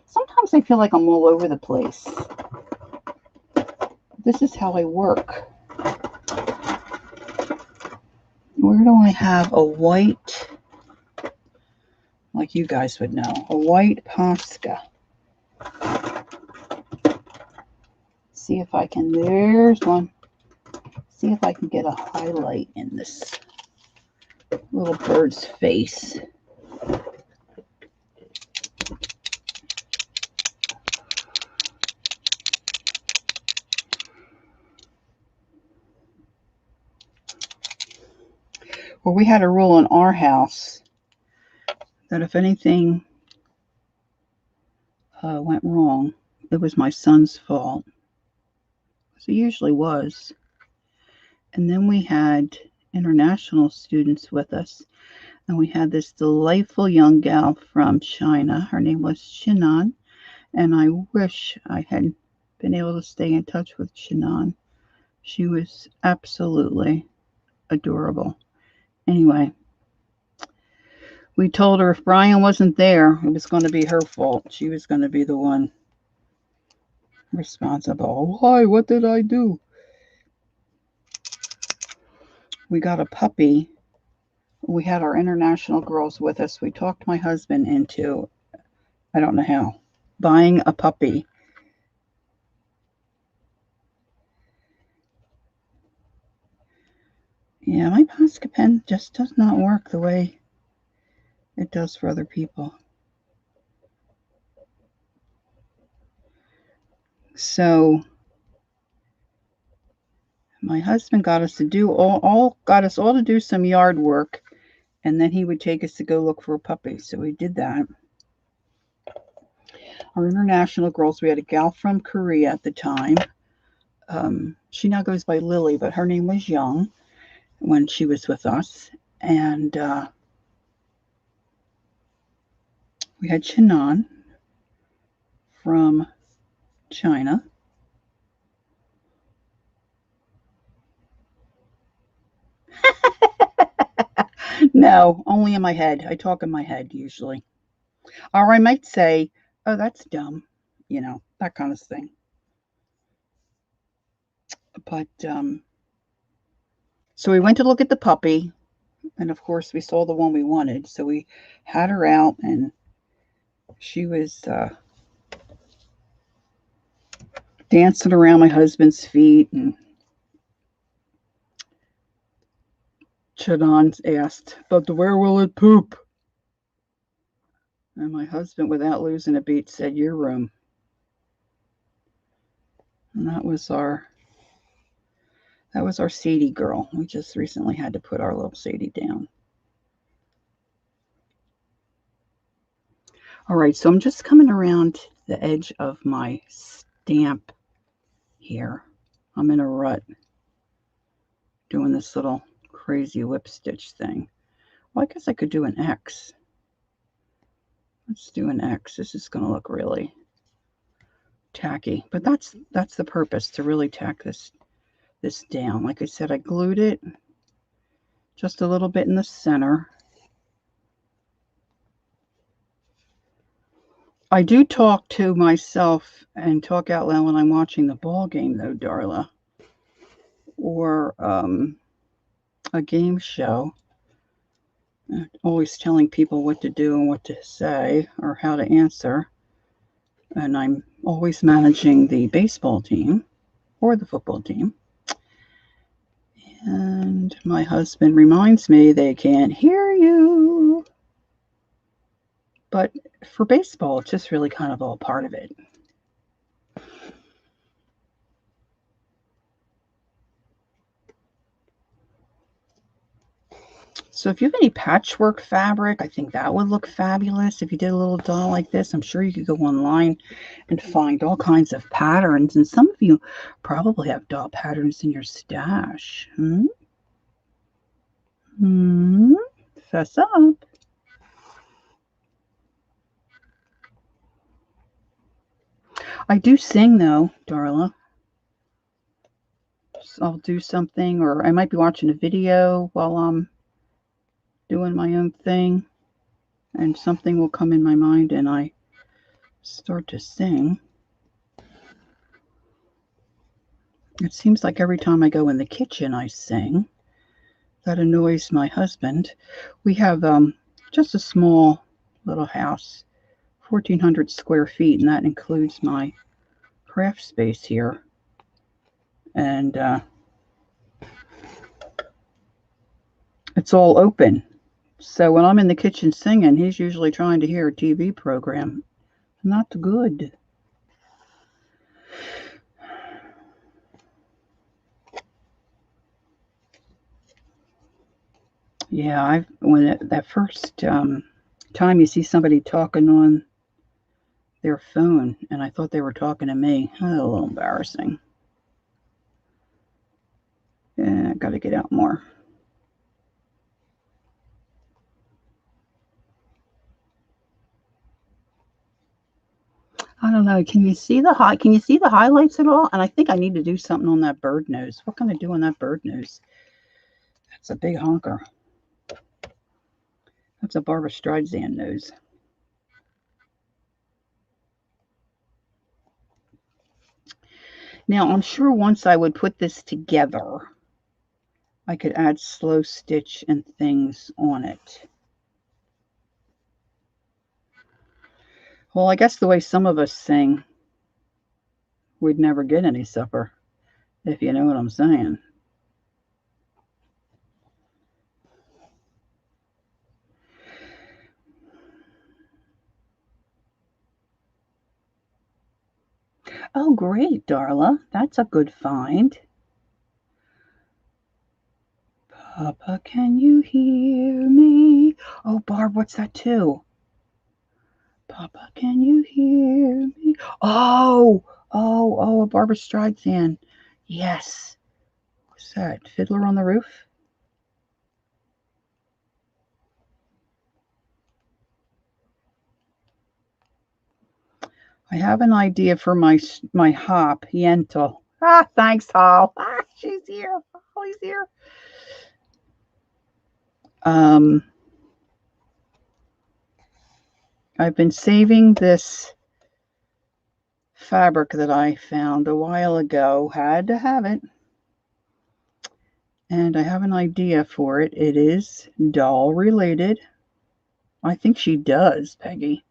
Sometimes I feel like I'm all over the place. This is how I work. Where do I have a white, like you guys would know, a white Posca? See if I can, there's one. See if I can get a highlight in this little bird's face. Well, we had a rule in our house that if anything went wrong, it was my son's fault. So it usually was. And then we had international students with us. And we had this delightful young gal from China. Her name was Shinan. And I wish I had been able to stay in touch with Shinan. She was absolutely adorable. Anyway, we told her if Brian wasn't there, it was going to be her fault. She was going to be the one responsible. Why? What did I do? We got a puppy. We had our international girls with us. We talked my husband into, I don't know how, buying a puppy. Yeah, my Posca pen just does not work the way it does for other people. So my husband got us to do got us all to do some yard work, and then he would take us to go look for a puppy. So we did that. Our international girls, we had a gal from Korea at the time. She now goes by Lily, but her name was Young when she was with us. And we had Shinan from China. No, only in my head. I talk in my head usually. Or I might say, oh, that's dumb. You know, that kind of thing. But so we went to look at the puppy, and of course we saw the one we wanted. So we had her out, and she was dancing around my husband's feet. And Chadon asked, "But where will it poop?" And my husband, without losing a beat, said, "Your room." And that was our Sadie girl. We just recently had to put our little Sadie down. All right, so I'm just coming around the edge of my stamp here. I'm in a rut doing this little crazy whip stitch thing. Well, I guess I could do an X. Let's do an X. This is going to look really tacky, but that's the purpose, to really tack this down. Like I said, I glued it just a little bit in the center. I do talk to myself and talk out loud when I'm watching the ball game, though, Darla, or a game show. Always telling people what to do and what to say or how to answer. And I'm always managing the baseball team or the football team. And my husband reminds me they can't hear you. But for baseball, it's just really kind of all part of it. So if you have any patchwork fabric, I think that would look fabulous. If you did a little doll like this, I'm sure you could go online and find all kinds of patterns. And some of you probably have doll patterns in your stash. Fess up. I do sing, though, Darla. So I'll do something, or I might be watching a video while I'm doing my own thing, and something will come in my mind, and I start to sing. It seems like every time I go in the kitchen, I sing. That annoys my husband. We have just a small little house, 1,400 square feet, and that includes my craft space here. And it's all open. So when I'm in the kitchen singing, he's usually trying to hear a TV program. Not good. Yeah, when that first time you see somebody talking on their phone, and I thought they were talking to me. Oh, a little embarrassing. Yeah, got to get out more. I don't know. Can you see the highlights at all? And I think I need to do something on that bird nose. What can I do on that bird nose? That's a big honker. That's a Barbra Streisand nose. Now, I'm sure once I would put this together, I could add slow stitch and things on it. Well, I guess the way some of us sing, we'd never get any supper, if you know what I'm saying. Oh, great, Darla. That's a good find. Papa, can you hear me? Oh, Barb, what's that too? Papa, can you hear me? Oh, a Barbra Streisand. Yes. What's that? Fiddler on the Roof? I have an idea for my hop, Yentl. Ah, thanks, Hall. Ah, she's here. Holly's here. I've been saving this fabric that I found a while ago. Had to have it. And I have an idea for it. It is doll related. I think she does, Peggy.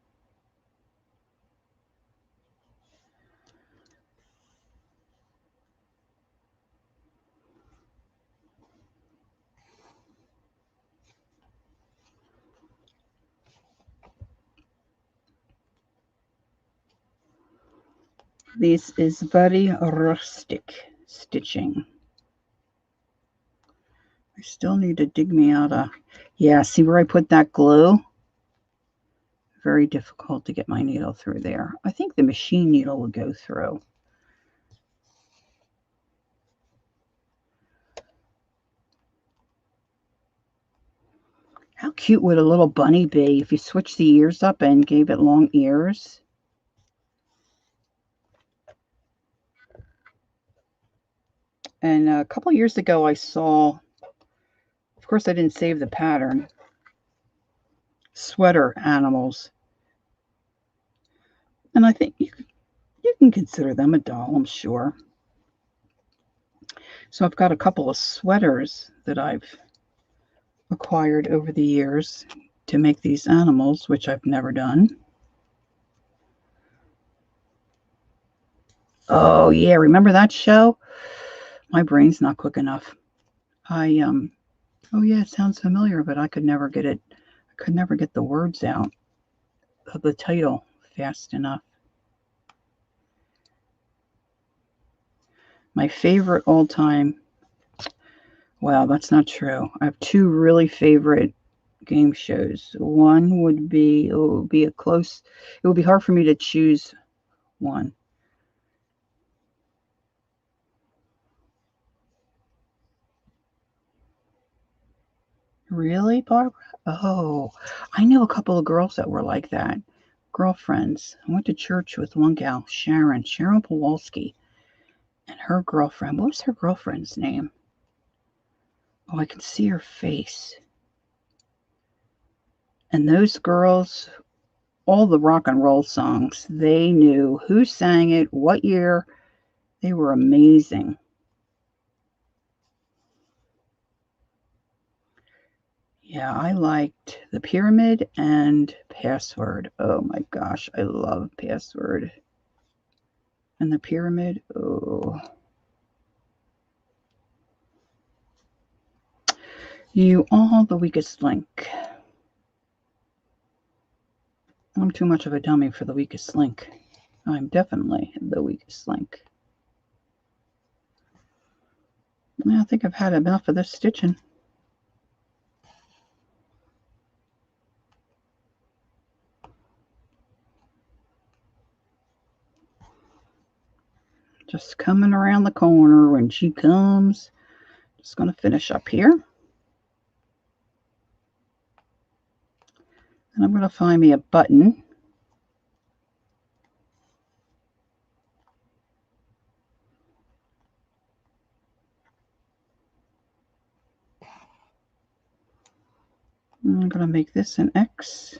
This is very rustic stitching. I still need to dig me out a... Yeah, see where I put that glue? Very difficult to get my needle through there. I think the machine needle will go through. How cute would a little bunny be if you switched the ears up and gave it long ears? And a couple years ago, I saw, of course, I didn't save the pattern, sweater animals. And I think you can consider them a doll, I'm sure. So I've got a couple of sweaters that I've acquired over the years to make these animals, which I've never done. Oh, yeah. Remember that show? My brain's not quick enough. Oh, yeah, it sounds familiar, but I could never get it. I could never get the words out of the title fast enough. My favorite all-time, well, that's not true. I have two really favorite game shows. One would be, it would be hard for me to choose one. Really, Barbara? Oh, I know a couple of girls that were like that. Girlfriends. I went to church with one gal, Sharon Powalski, and her girlfriend. What was her girlfriend's name? Oh, I can see her face. And those girls, all the rock and roll songs, they knew who sang it, what year. They were amazing. Yeah, I liked The Pyramid and Password. Oh my gosh, I love Password. And The Pyramid, oh. You are the weakest link. I'm too much of a dummy for the weakest link. I'm definitely the weakest link. I think I've had enough of this stitching. Just coming around the corner when she comes. Just going to finish up here. And I'm going to find me a button. I'm going to make this an X.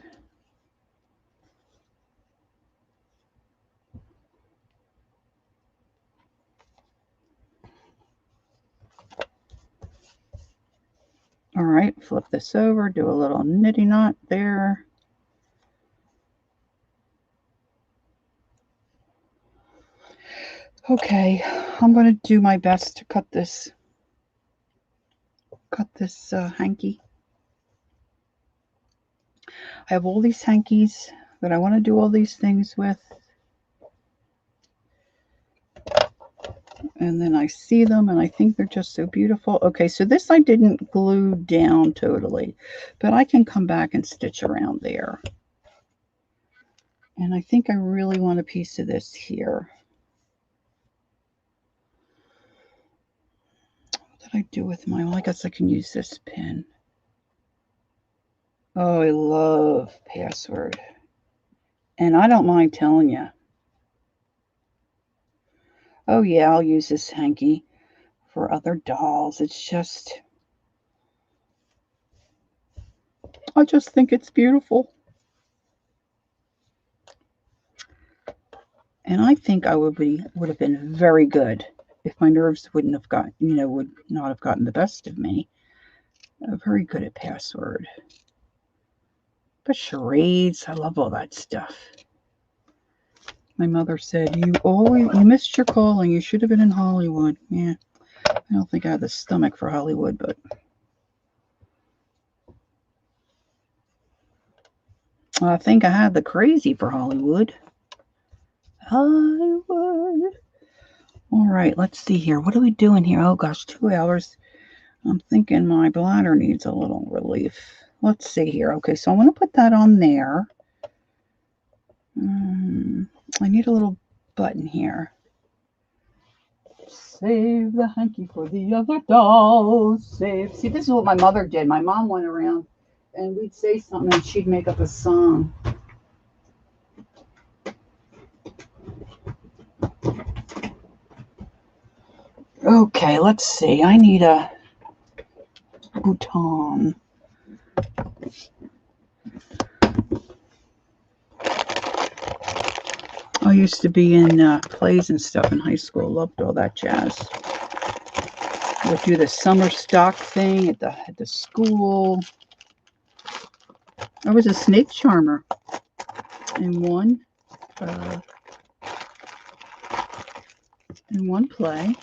All right, flip this over, do a little nitty knot there. Okay, I'm going to do my best to cut this hanky. I have all these hankies that I want to do all these things with. And then I see them and I think they're just so beautiful. Okay, so this I didn't glue down totally, but I can come back and stitch around there. And I think I really want a piece of this here. What did I do with my, well, I guess I can use this pin. Oh, I love Password. And I don't mind telling you. Oh yeah, I'll use this hanky for other dolls. It's just, I just think it's beautiful. And I think I would have been very good if my nerves wouldn't have gotten, would not have gotten the best of me. Very good at password. But charades, I love all that stuff. My mother said, you missed your calling. You should have been in Hollywood. Yeah, I don't think I have the stomach for Hollywood, but I think I had the crazy for Hollywood. Hollywood. All right, let's see here. What are we doing here? Oh, gosh, 2 hours. I'm thinking my bladder needs a little relief. Let's see here. Okay, so I'm going to put that on there. I need a little button here. Save the hanky for the other doll. Save. See, this is what my mother did. My mom went around and we'd say something and she'd make up a song. Okay, let's see. I need a bouton. I used to be in plays and stuff in high school. Loved all that jazz. Would do the summer stock thing at the school. I was a snake charmer in one play.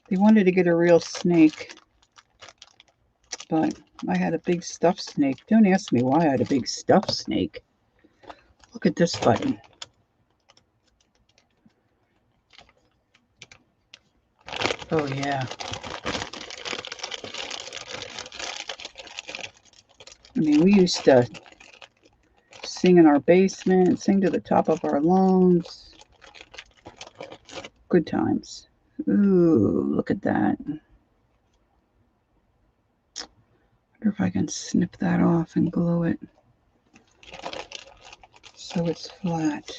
They wanted to get a real snake, but I had a big stuffed snake. Don't ask me why I had a big stuffed snake. Look at this button. Oh, yeah. I mean, we used to sing in our basement, sing to the top of our lungs. Good times. Ooh, look at that. I wonder if I can snip that off and glue it so it's flat.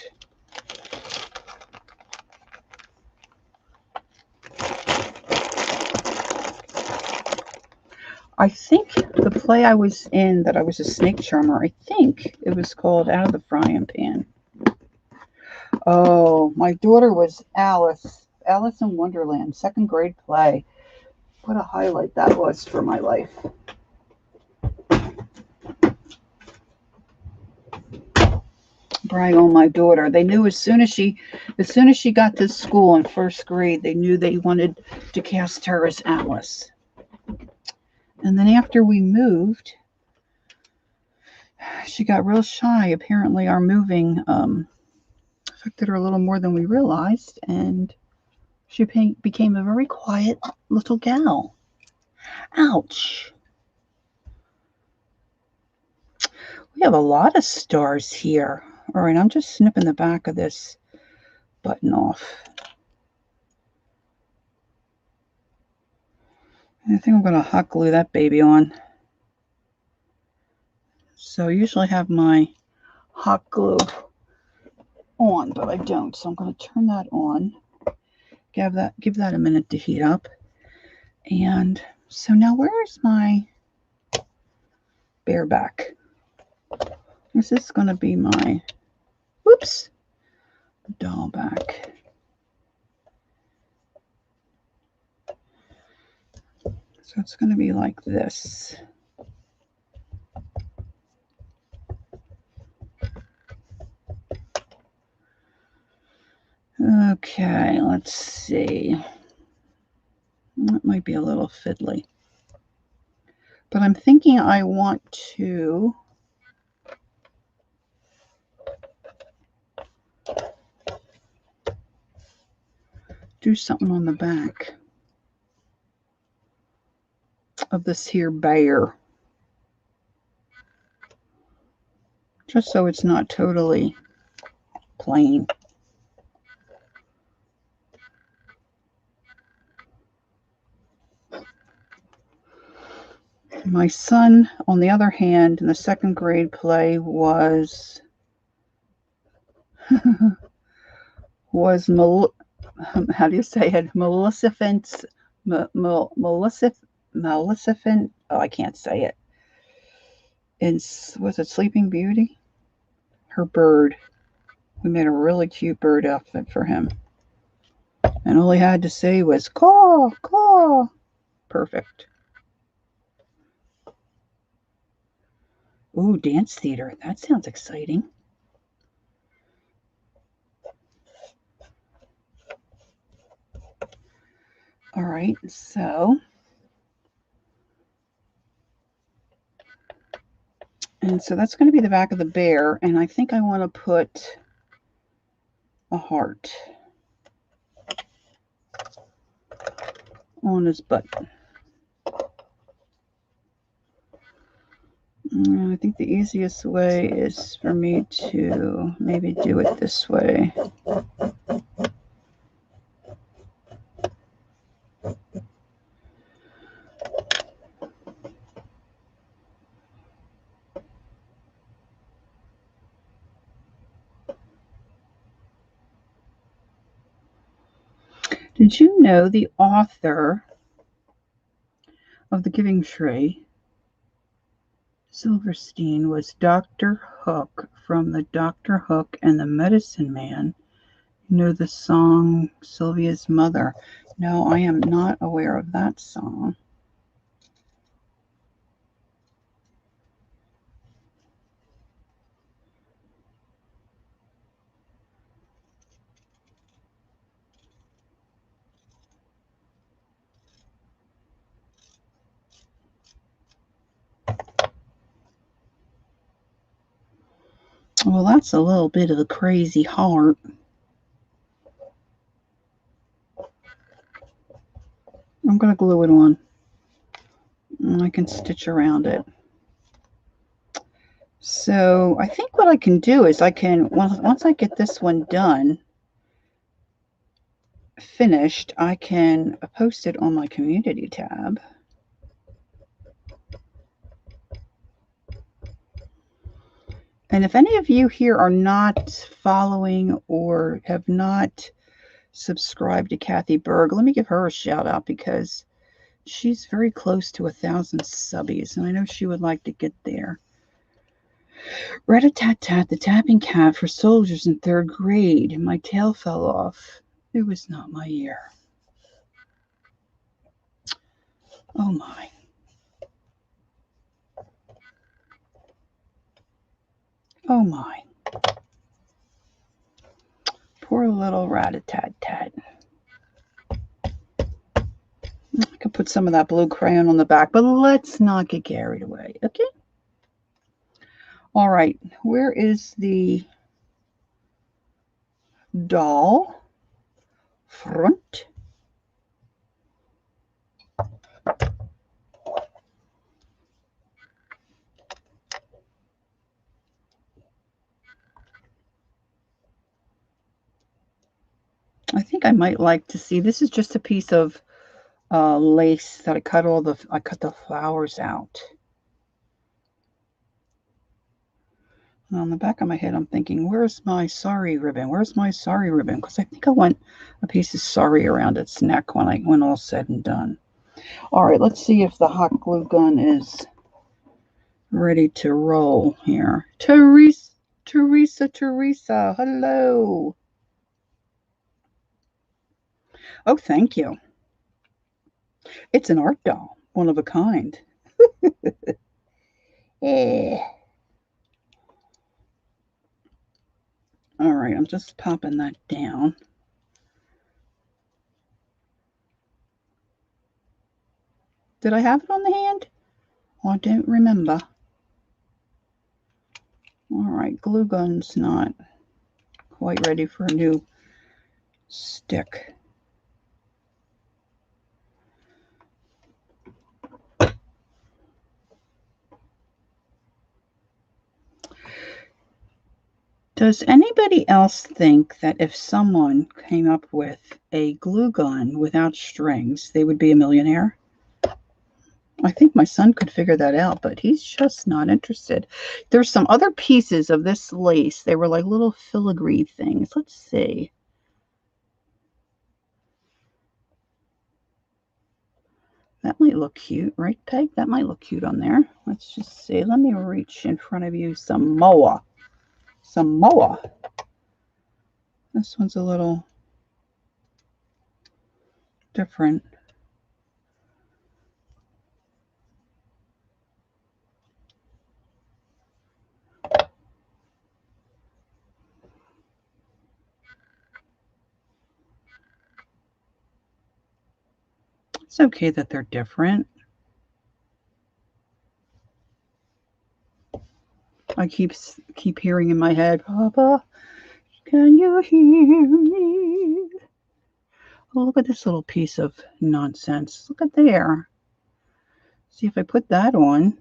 I think the play I was in that I was a snake charmer, I think it was called Out of the Frying Pan. Oh, my daughter was Alice in Wonderland, 2nd grade play. What a highlight that was for my life. Brag on my daughter. They knew as soon as she got to school in 1st grade, they knew they wanted to cast her as Alice. And then after we moved, she got real shy. Apparently our moving affected her a little more than we realized, and she became a very quiet little gal. Ouch. We have a lot of stars here. All right, I'm just snipping the back of this button off. I think I'm going to hot glue that baby on. So I usually have my hot glue on, but I don't. So I'm going to turn that on. Give that a minute to heat up. And so now where's my bareback? This is going to be my, whoops, doll back. So it's going to be like this. Okay, let's see. That might be a little fiddly. But I'm thinking I want to do something on the back of this here bear. Just so it's not totally plain. My son, on the other hand, in the 2nd grade play was how do you say it? Maleficent. Oh, I can't say it. Was it Sleeping Beauty? Her bird. We made a really cute bird outfit for him. And all he had to say was, caw, caw. Perfect. Ooh, dance theater. That sounds exciting. All right, so. And so that's going to be the back of the bear. And I think I want to put a heart on his butt. And I think the easiest way is for me to maybe do it this way. Did you know the author of The Giving Tree, Silverstein, was Dr. Hook from the Dr. Hook and the Medicine Man? You know the song Sylvia's Mother? No, I am not aware of that song. Well, that's a little bit of a crazy heart. I'm going to glue it on. And I can stitch around it. So I think what I can do is I can, once I get this one done, finished, I can post it on my community tab. And if any of you here are not following or have not subscribed to Kathy Berg, let me give her a shout out because she's very close to 1,000 subbies, and I know she would like to get there. Rat-a-tat-tat, the tapping cat for soldiers in 3rd grade. My tail fell off. It was not my ear. Oh my. Oh my. Poor little rat-a-tat-tat. I could put some of that blue crayon on the back, but let's not get carried away, okay? All right, where is the doll front? I think I might like to see, this is just a piece of lace that I cut the flowers out. And on the back of my head, I'm thinking, where's my sari ribbon? Where's my sari ribbon? Because I think I want a piece of sari around its neck when all's said and done. All right, let's see if the hot glue gun is ready to roll here. Teresa, hello. Oh, thank you. It's an art doll, one of a kind. Yeah. All right, I'm just popping that down. Did I have it on the hand? Oh, I don't remember. All right, glue gun's not quite ready for a new stick. Does anybody else think that if someone came up with a glue gun without strings, they would be a millionaire? I think my son could figure that out, but he's just not interested. There's some other pieces of this lace. They were like little filigree things. Let's see. That might look cute, right, Peg? That might look cute on there. Let's just see. Let me reach in front of you some more. Some more. This one's a little different. It's okay that they're different. I keep hearing in my head, Papa, can you hear me? Oh, look at this little piece of nonsense. Look at there. See if I put that on.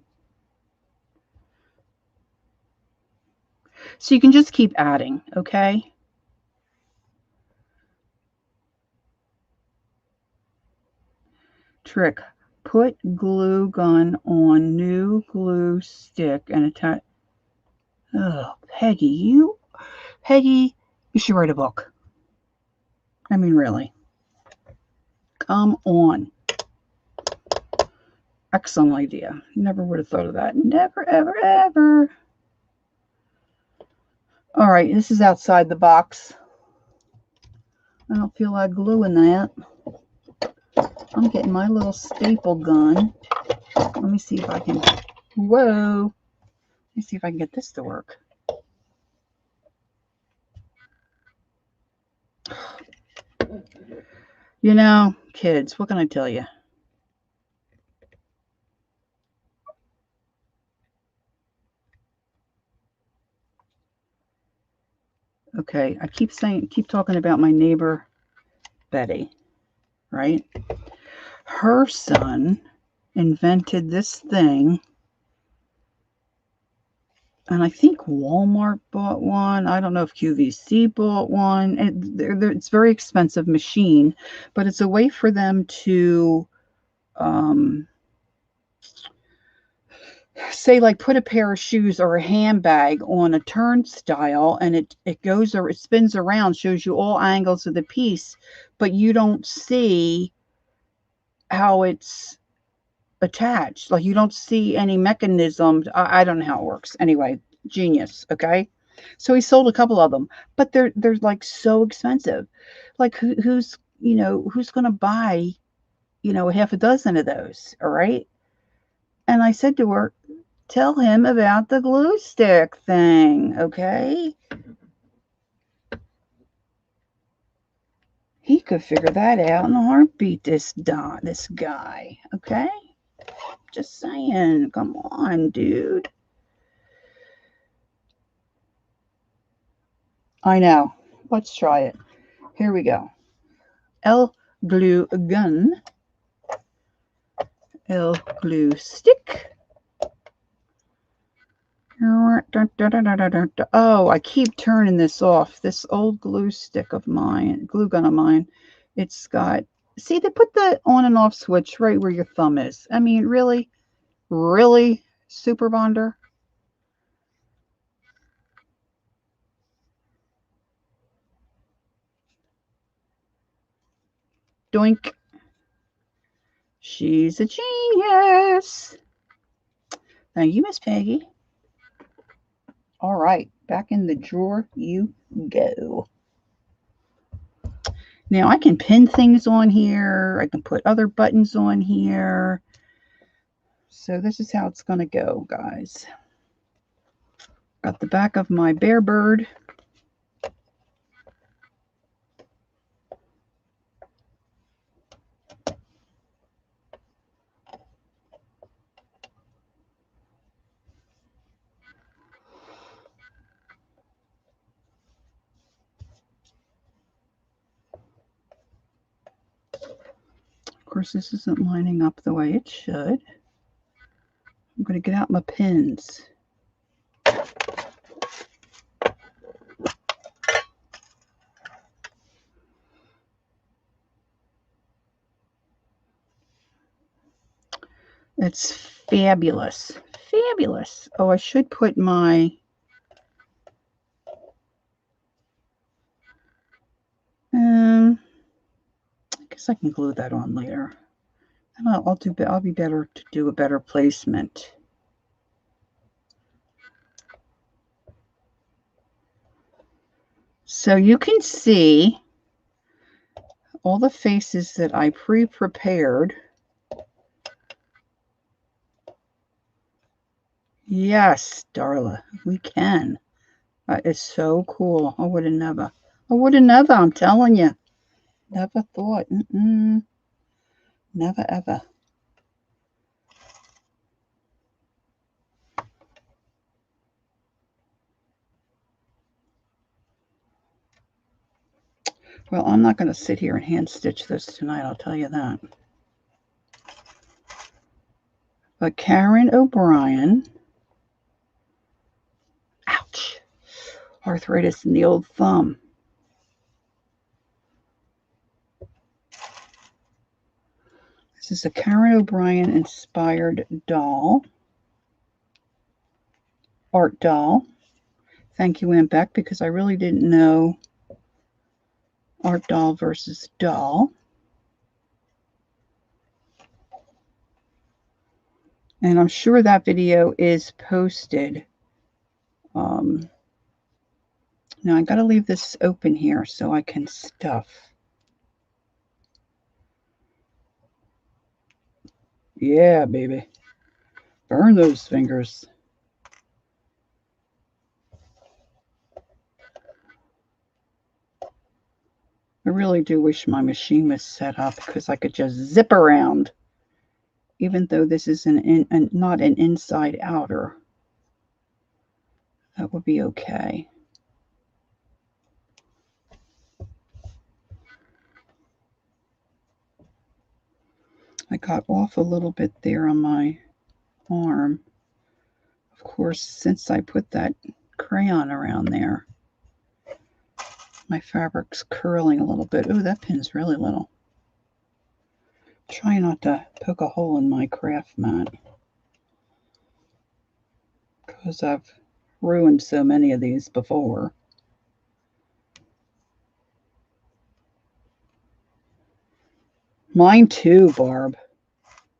So you can just keep adding, okay? Trick. Put glue gun on new glue stick and attach. Oh, Peggy, you should write a book. I mean, really. Come on. Excellent idea. Never would have thought of that. Never, ever, ever. All right, this is outside the box. I don't feel like gluing that. I'm getting my little staple gun. Let me see if I can. Whoa. Let me see if I can get this to work. You know, kids, what can I tell you? Okay, I keep talking about my neighbor, Betty, right? Her son invented this thing, and I think Walmart bought one. I don't know if QVC bought one. It's a very expensive machine, but it's a way for them to say, like, put a pair of shoes or a handbag on a turnstile, and it goes, or it spins around, shows you all angles of the piece, but you don't see how it's attached. Like, you don't see any mechanism. I don't know how it works. Anyway, genius. Okay, so he sold a couple of them, but they're like so expensive. Like, who's gonna buy half a dozen of those? All right. And I said to her, tell him about the glue stick thing, okay? He could figure that out in a heartbeat, this guy, okay? Just saying, come on, dude. I know. Let's try it. Here we go. L glue gun. L glue stick. Oh, I keep turning this off. This old glue gun of mine, it's got, see, they put the on and off switch right where your thumb is. I mean, really? Really, Super Bonder? Doink. She's a genius. Thank you, Miss Peggy. All right, back in the drawer you go. Now I can pin things on here. I can put other buttons on here. So this is how it's going to go, guys. Got the back of my Bear Bird. Of course, this isn't lining up the way it should. I'm going to get out my pins. It's fabulous. Fabulous. Oh, I should put my... I guess I can glue that on later. And I'll be better to do a better placement. So you can see all the faces that I pre-prepared. Yes, Darla, we can. That is so cool. I would have never, I'm telling you. Never thought. Never ever. Well, I'm not going to sit here and hand stitch this tonight, I'll tell you that. But Karen O'Brien, ouch, arthritis in the old thumb. This is a Karen O'Brien inspired doll, art doll. Thank you, Aunt Beck, because I really didn't know art doll versus doll. And I'm sure that video is posted. Now I got to leave this open here so I can stuff. Yeah, baby. Burn those fingers. I really do wish my machine was set up because I could just zip around. Even though this is not an inside outer. That would be okay. I got off a little bit there on my arm. Of course, since I put that crayon around there, my fabric's curling a little bit. Oh, that pin's really little. Try not to poke a hole in my craft mat because I've ruined so many of these before. Mine too, Barb.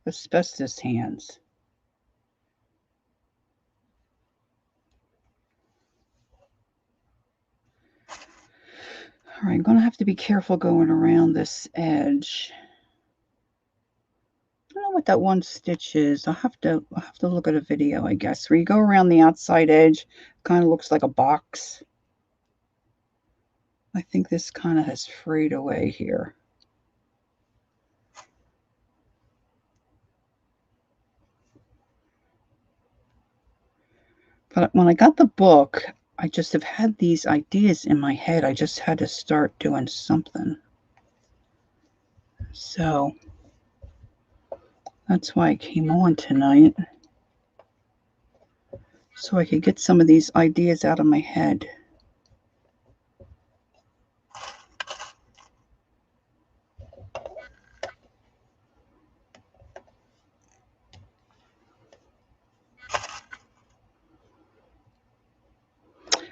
Asbestos hands. All right, I'm going to have to be careful going around this edge. I don't know what that one stitch is. I'll have to look at a video, I guess, where you go around the outside edge. Kind of looks like a box. I think this kind of has frayed away here. But when I got the book, I just have had these ideas in my head. I just had to start doing something. So that's why I came on tonight. So I could get some of these ideas out of my head.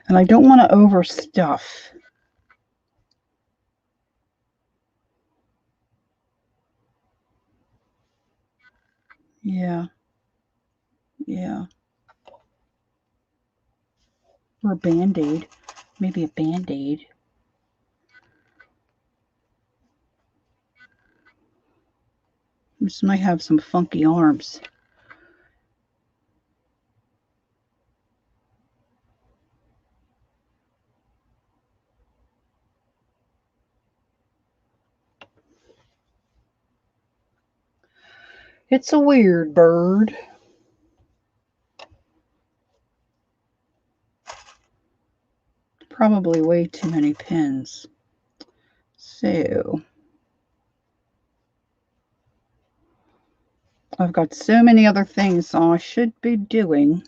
And I don't want to overstuff. Yeah. Yeah. Or a Band-Aid. Maybe a Band-Aid. This might have some funky arms. It's a weird bird. Probably way too many pins. So I've got so many other things I should be doing.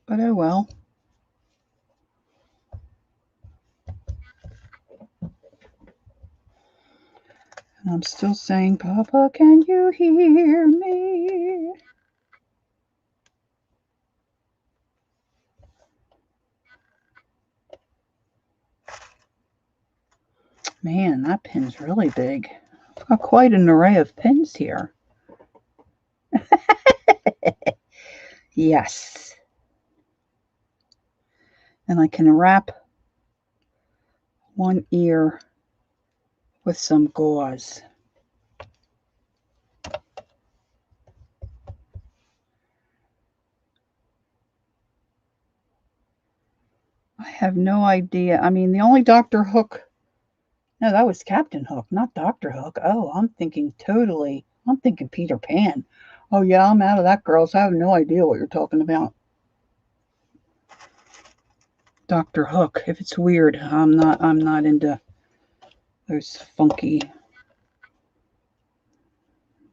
But oh well. And I'm still saying, Papa, can you hear me? Man, that pin's really big. I've got quite an array of pins here. Yes. And I can wrap one ear with some gauze. I have no idea. I mean, the only Dr. Hook, no, that was Captain Hook, not Dr. Hook. Oh, I'm thinking Peter Pan. Oh yeah, I'm out of that, girls. I have no idea what you're talking about. Dr. Hook. If it's weird, I'm not into those funky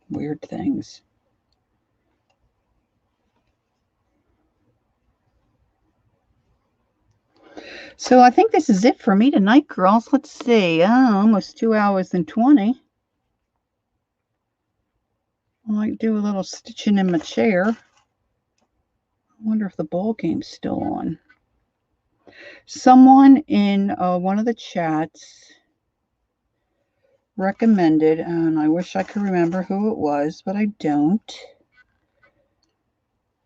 weird things. So I think this is it for me tonight, girls. Let's see. Almost 2 hours and 20. I might do a little stitching in my chair. I wonder if the ball game's still on. Someone in one of the chats recommended, and I wish I could remember who it was, but I don't.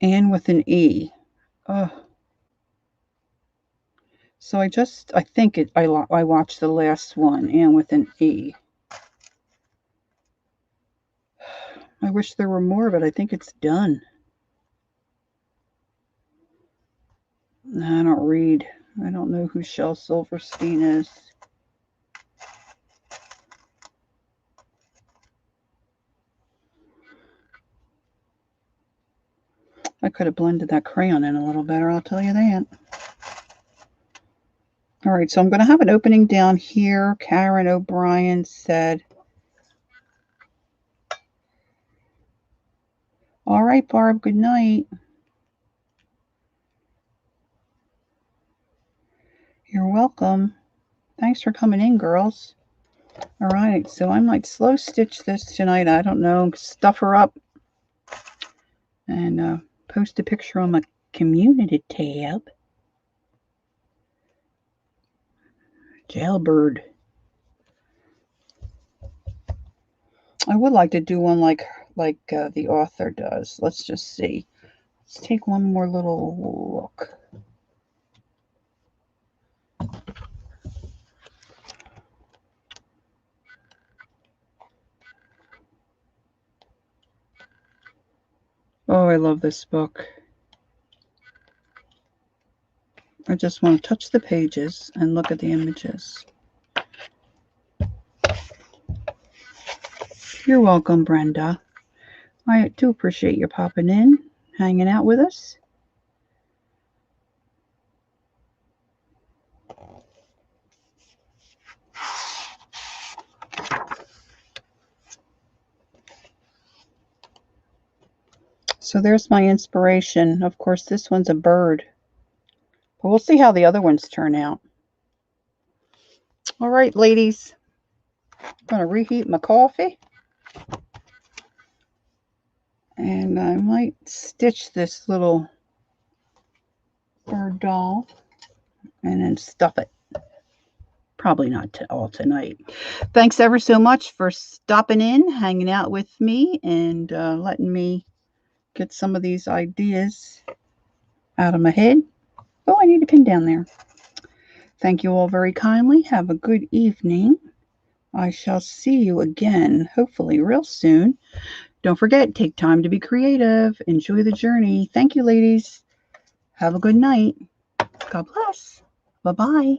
Anne with an E. So I watched the last one, Anne with an E. I wish there were more, but I think it's done. I don't read. I don't know who Shel Silverstein is. I could have blended that crayon in a little better, I'll tell you that. All right, so I'm going to have an opening down here. Karen O'Brien said, all right, Barb, good night. You're welcome. Thanks for coming in, girls. All right, so I might slow stitch this tonight. I don't know, stuff her up and post a picture on my community tab. Jailbird. I would like to do one like the author does. Let's just see. Let's take one more little look. Oh, I love this book. I just want to touch the pages and look at the images. You're welcome, Brenda. I do appreciate you popping in, hanging out with us. So there's my inspiration. Of course, this one's a bird. But we'll see how the other ones turn out. All right, ladies. I'm going to reheat my coffee. And I might stitch this little bird doll and then stuff it. Probably not all tonight. Thanks ever so much for stopping in, hanging out with me, and letting me get some of these ideas out of my head. Oh, I need a pin down there. Thank you all very kindly. Have a good evening. I shall see you again, hopefully real soon. Don't forget, take time to be creative. Enjoy the journey. Thank you, ladies. Have a good night. God bless. Bye-bye.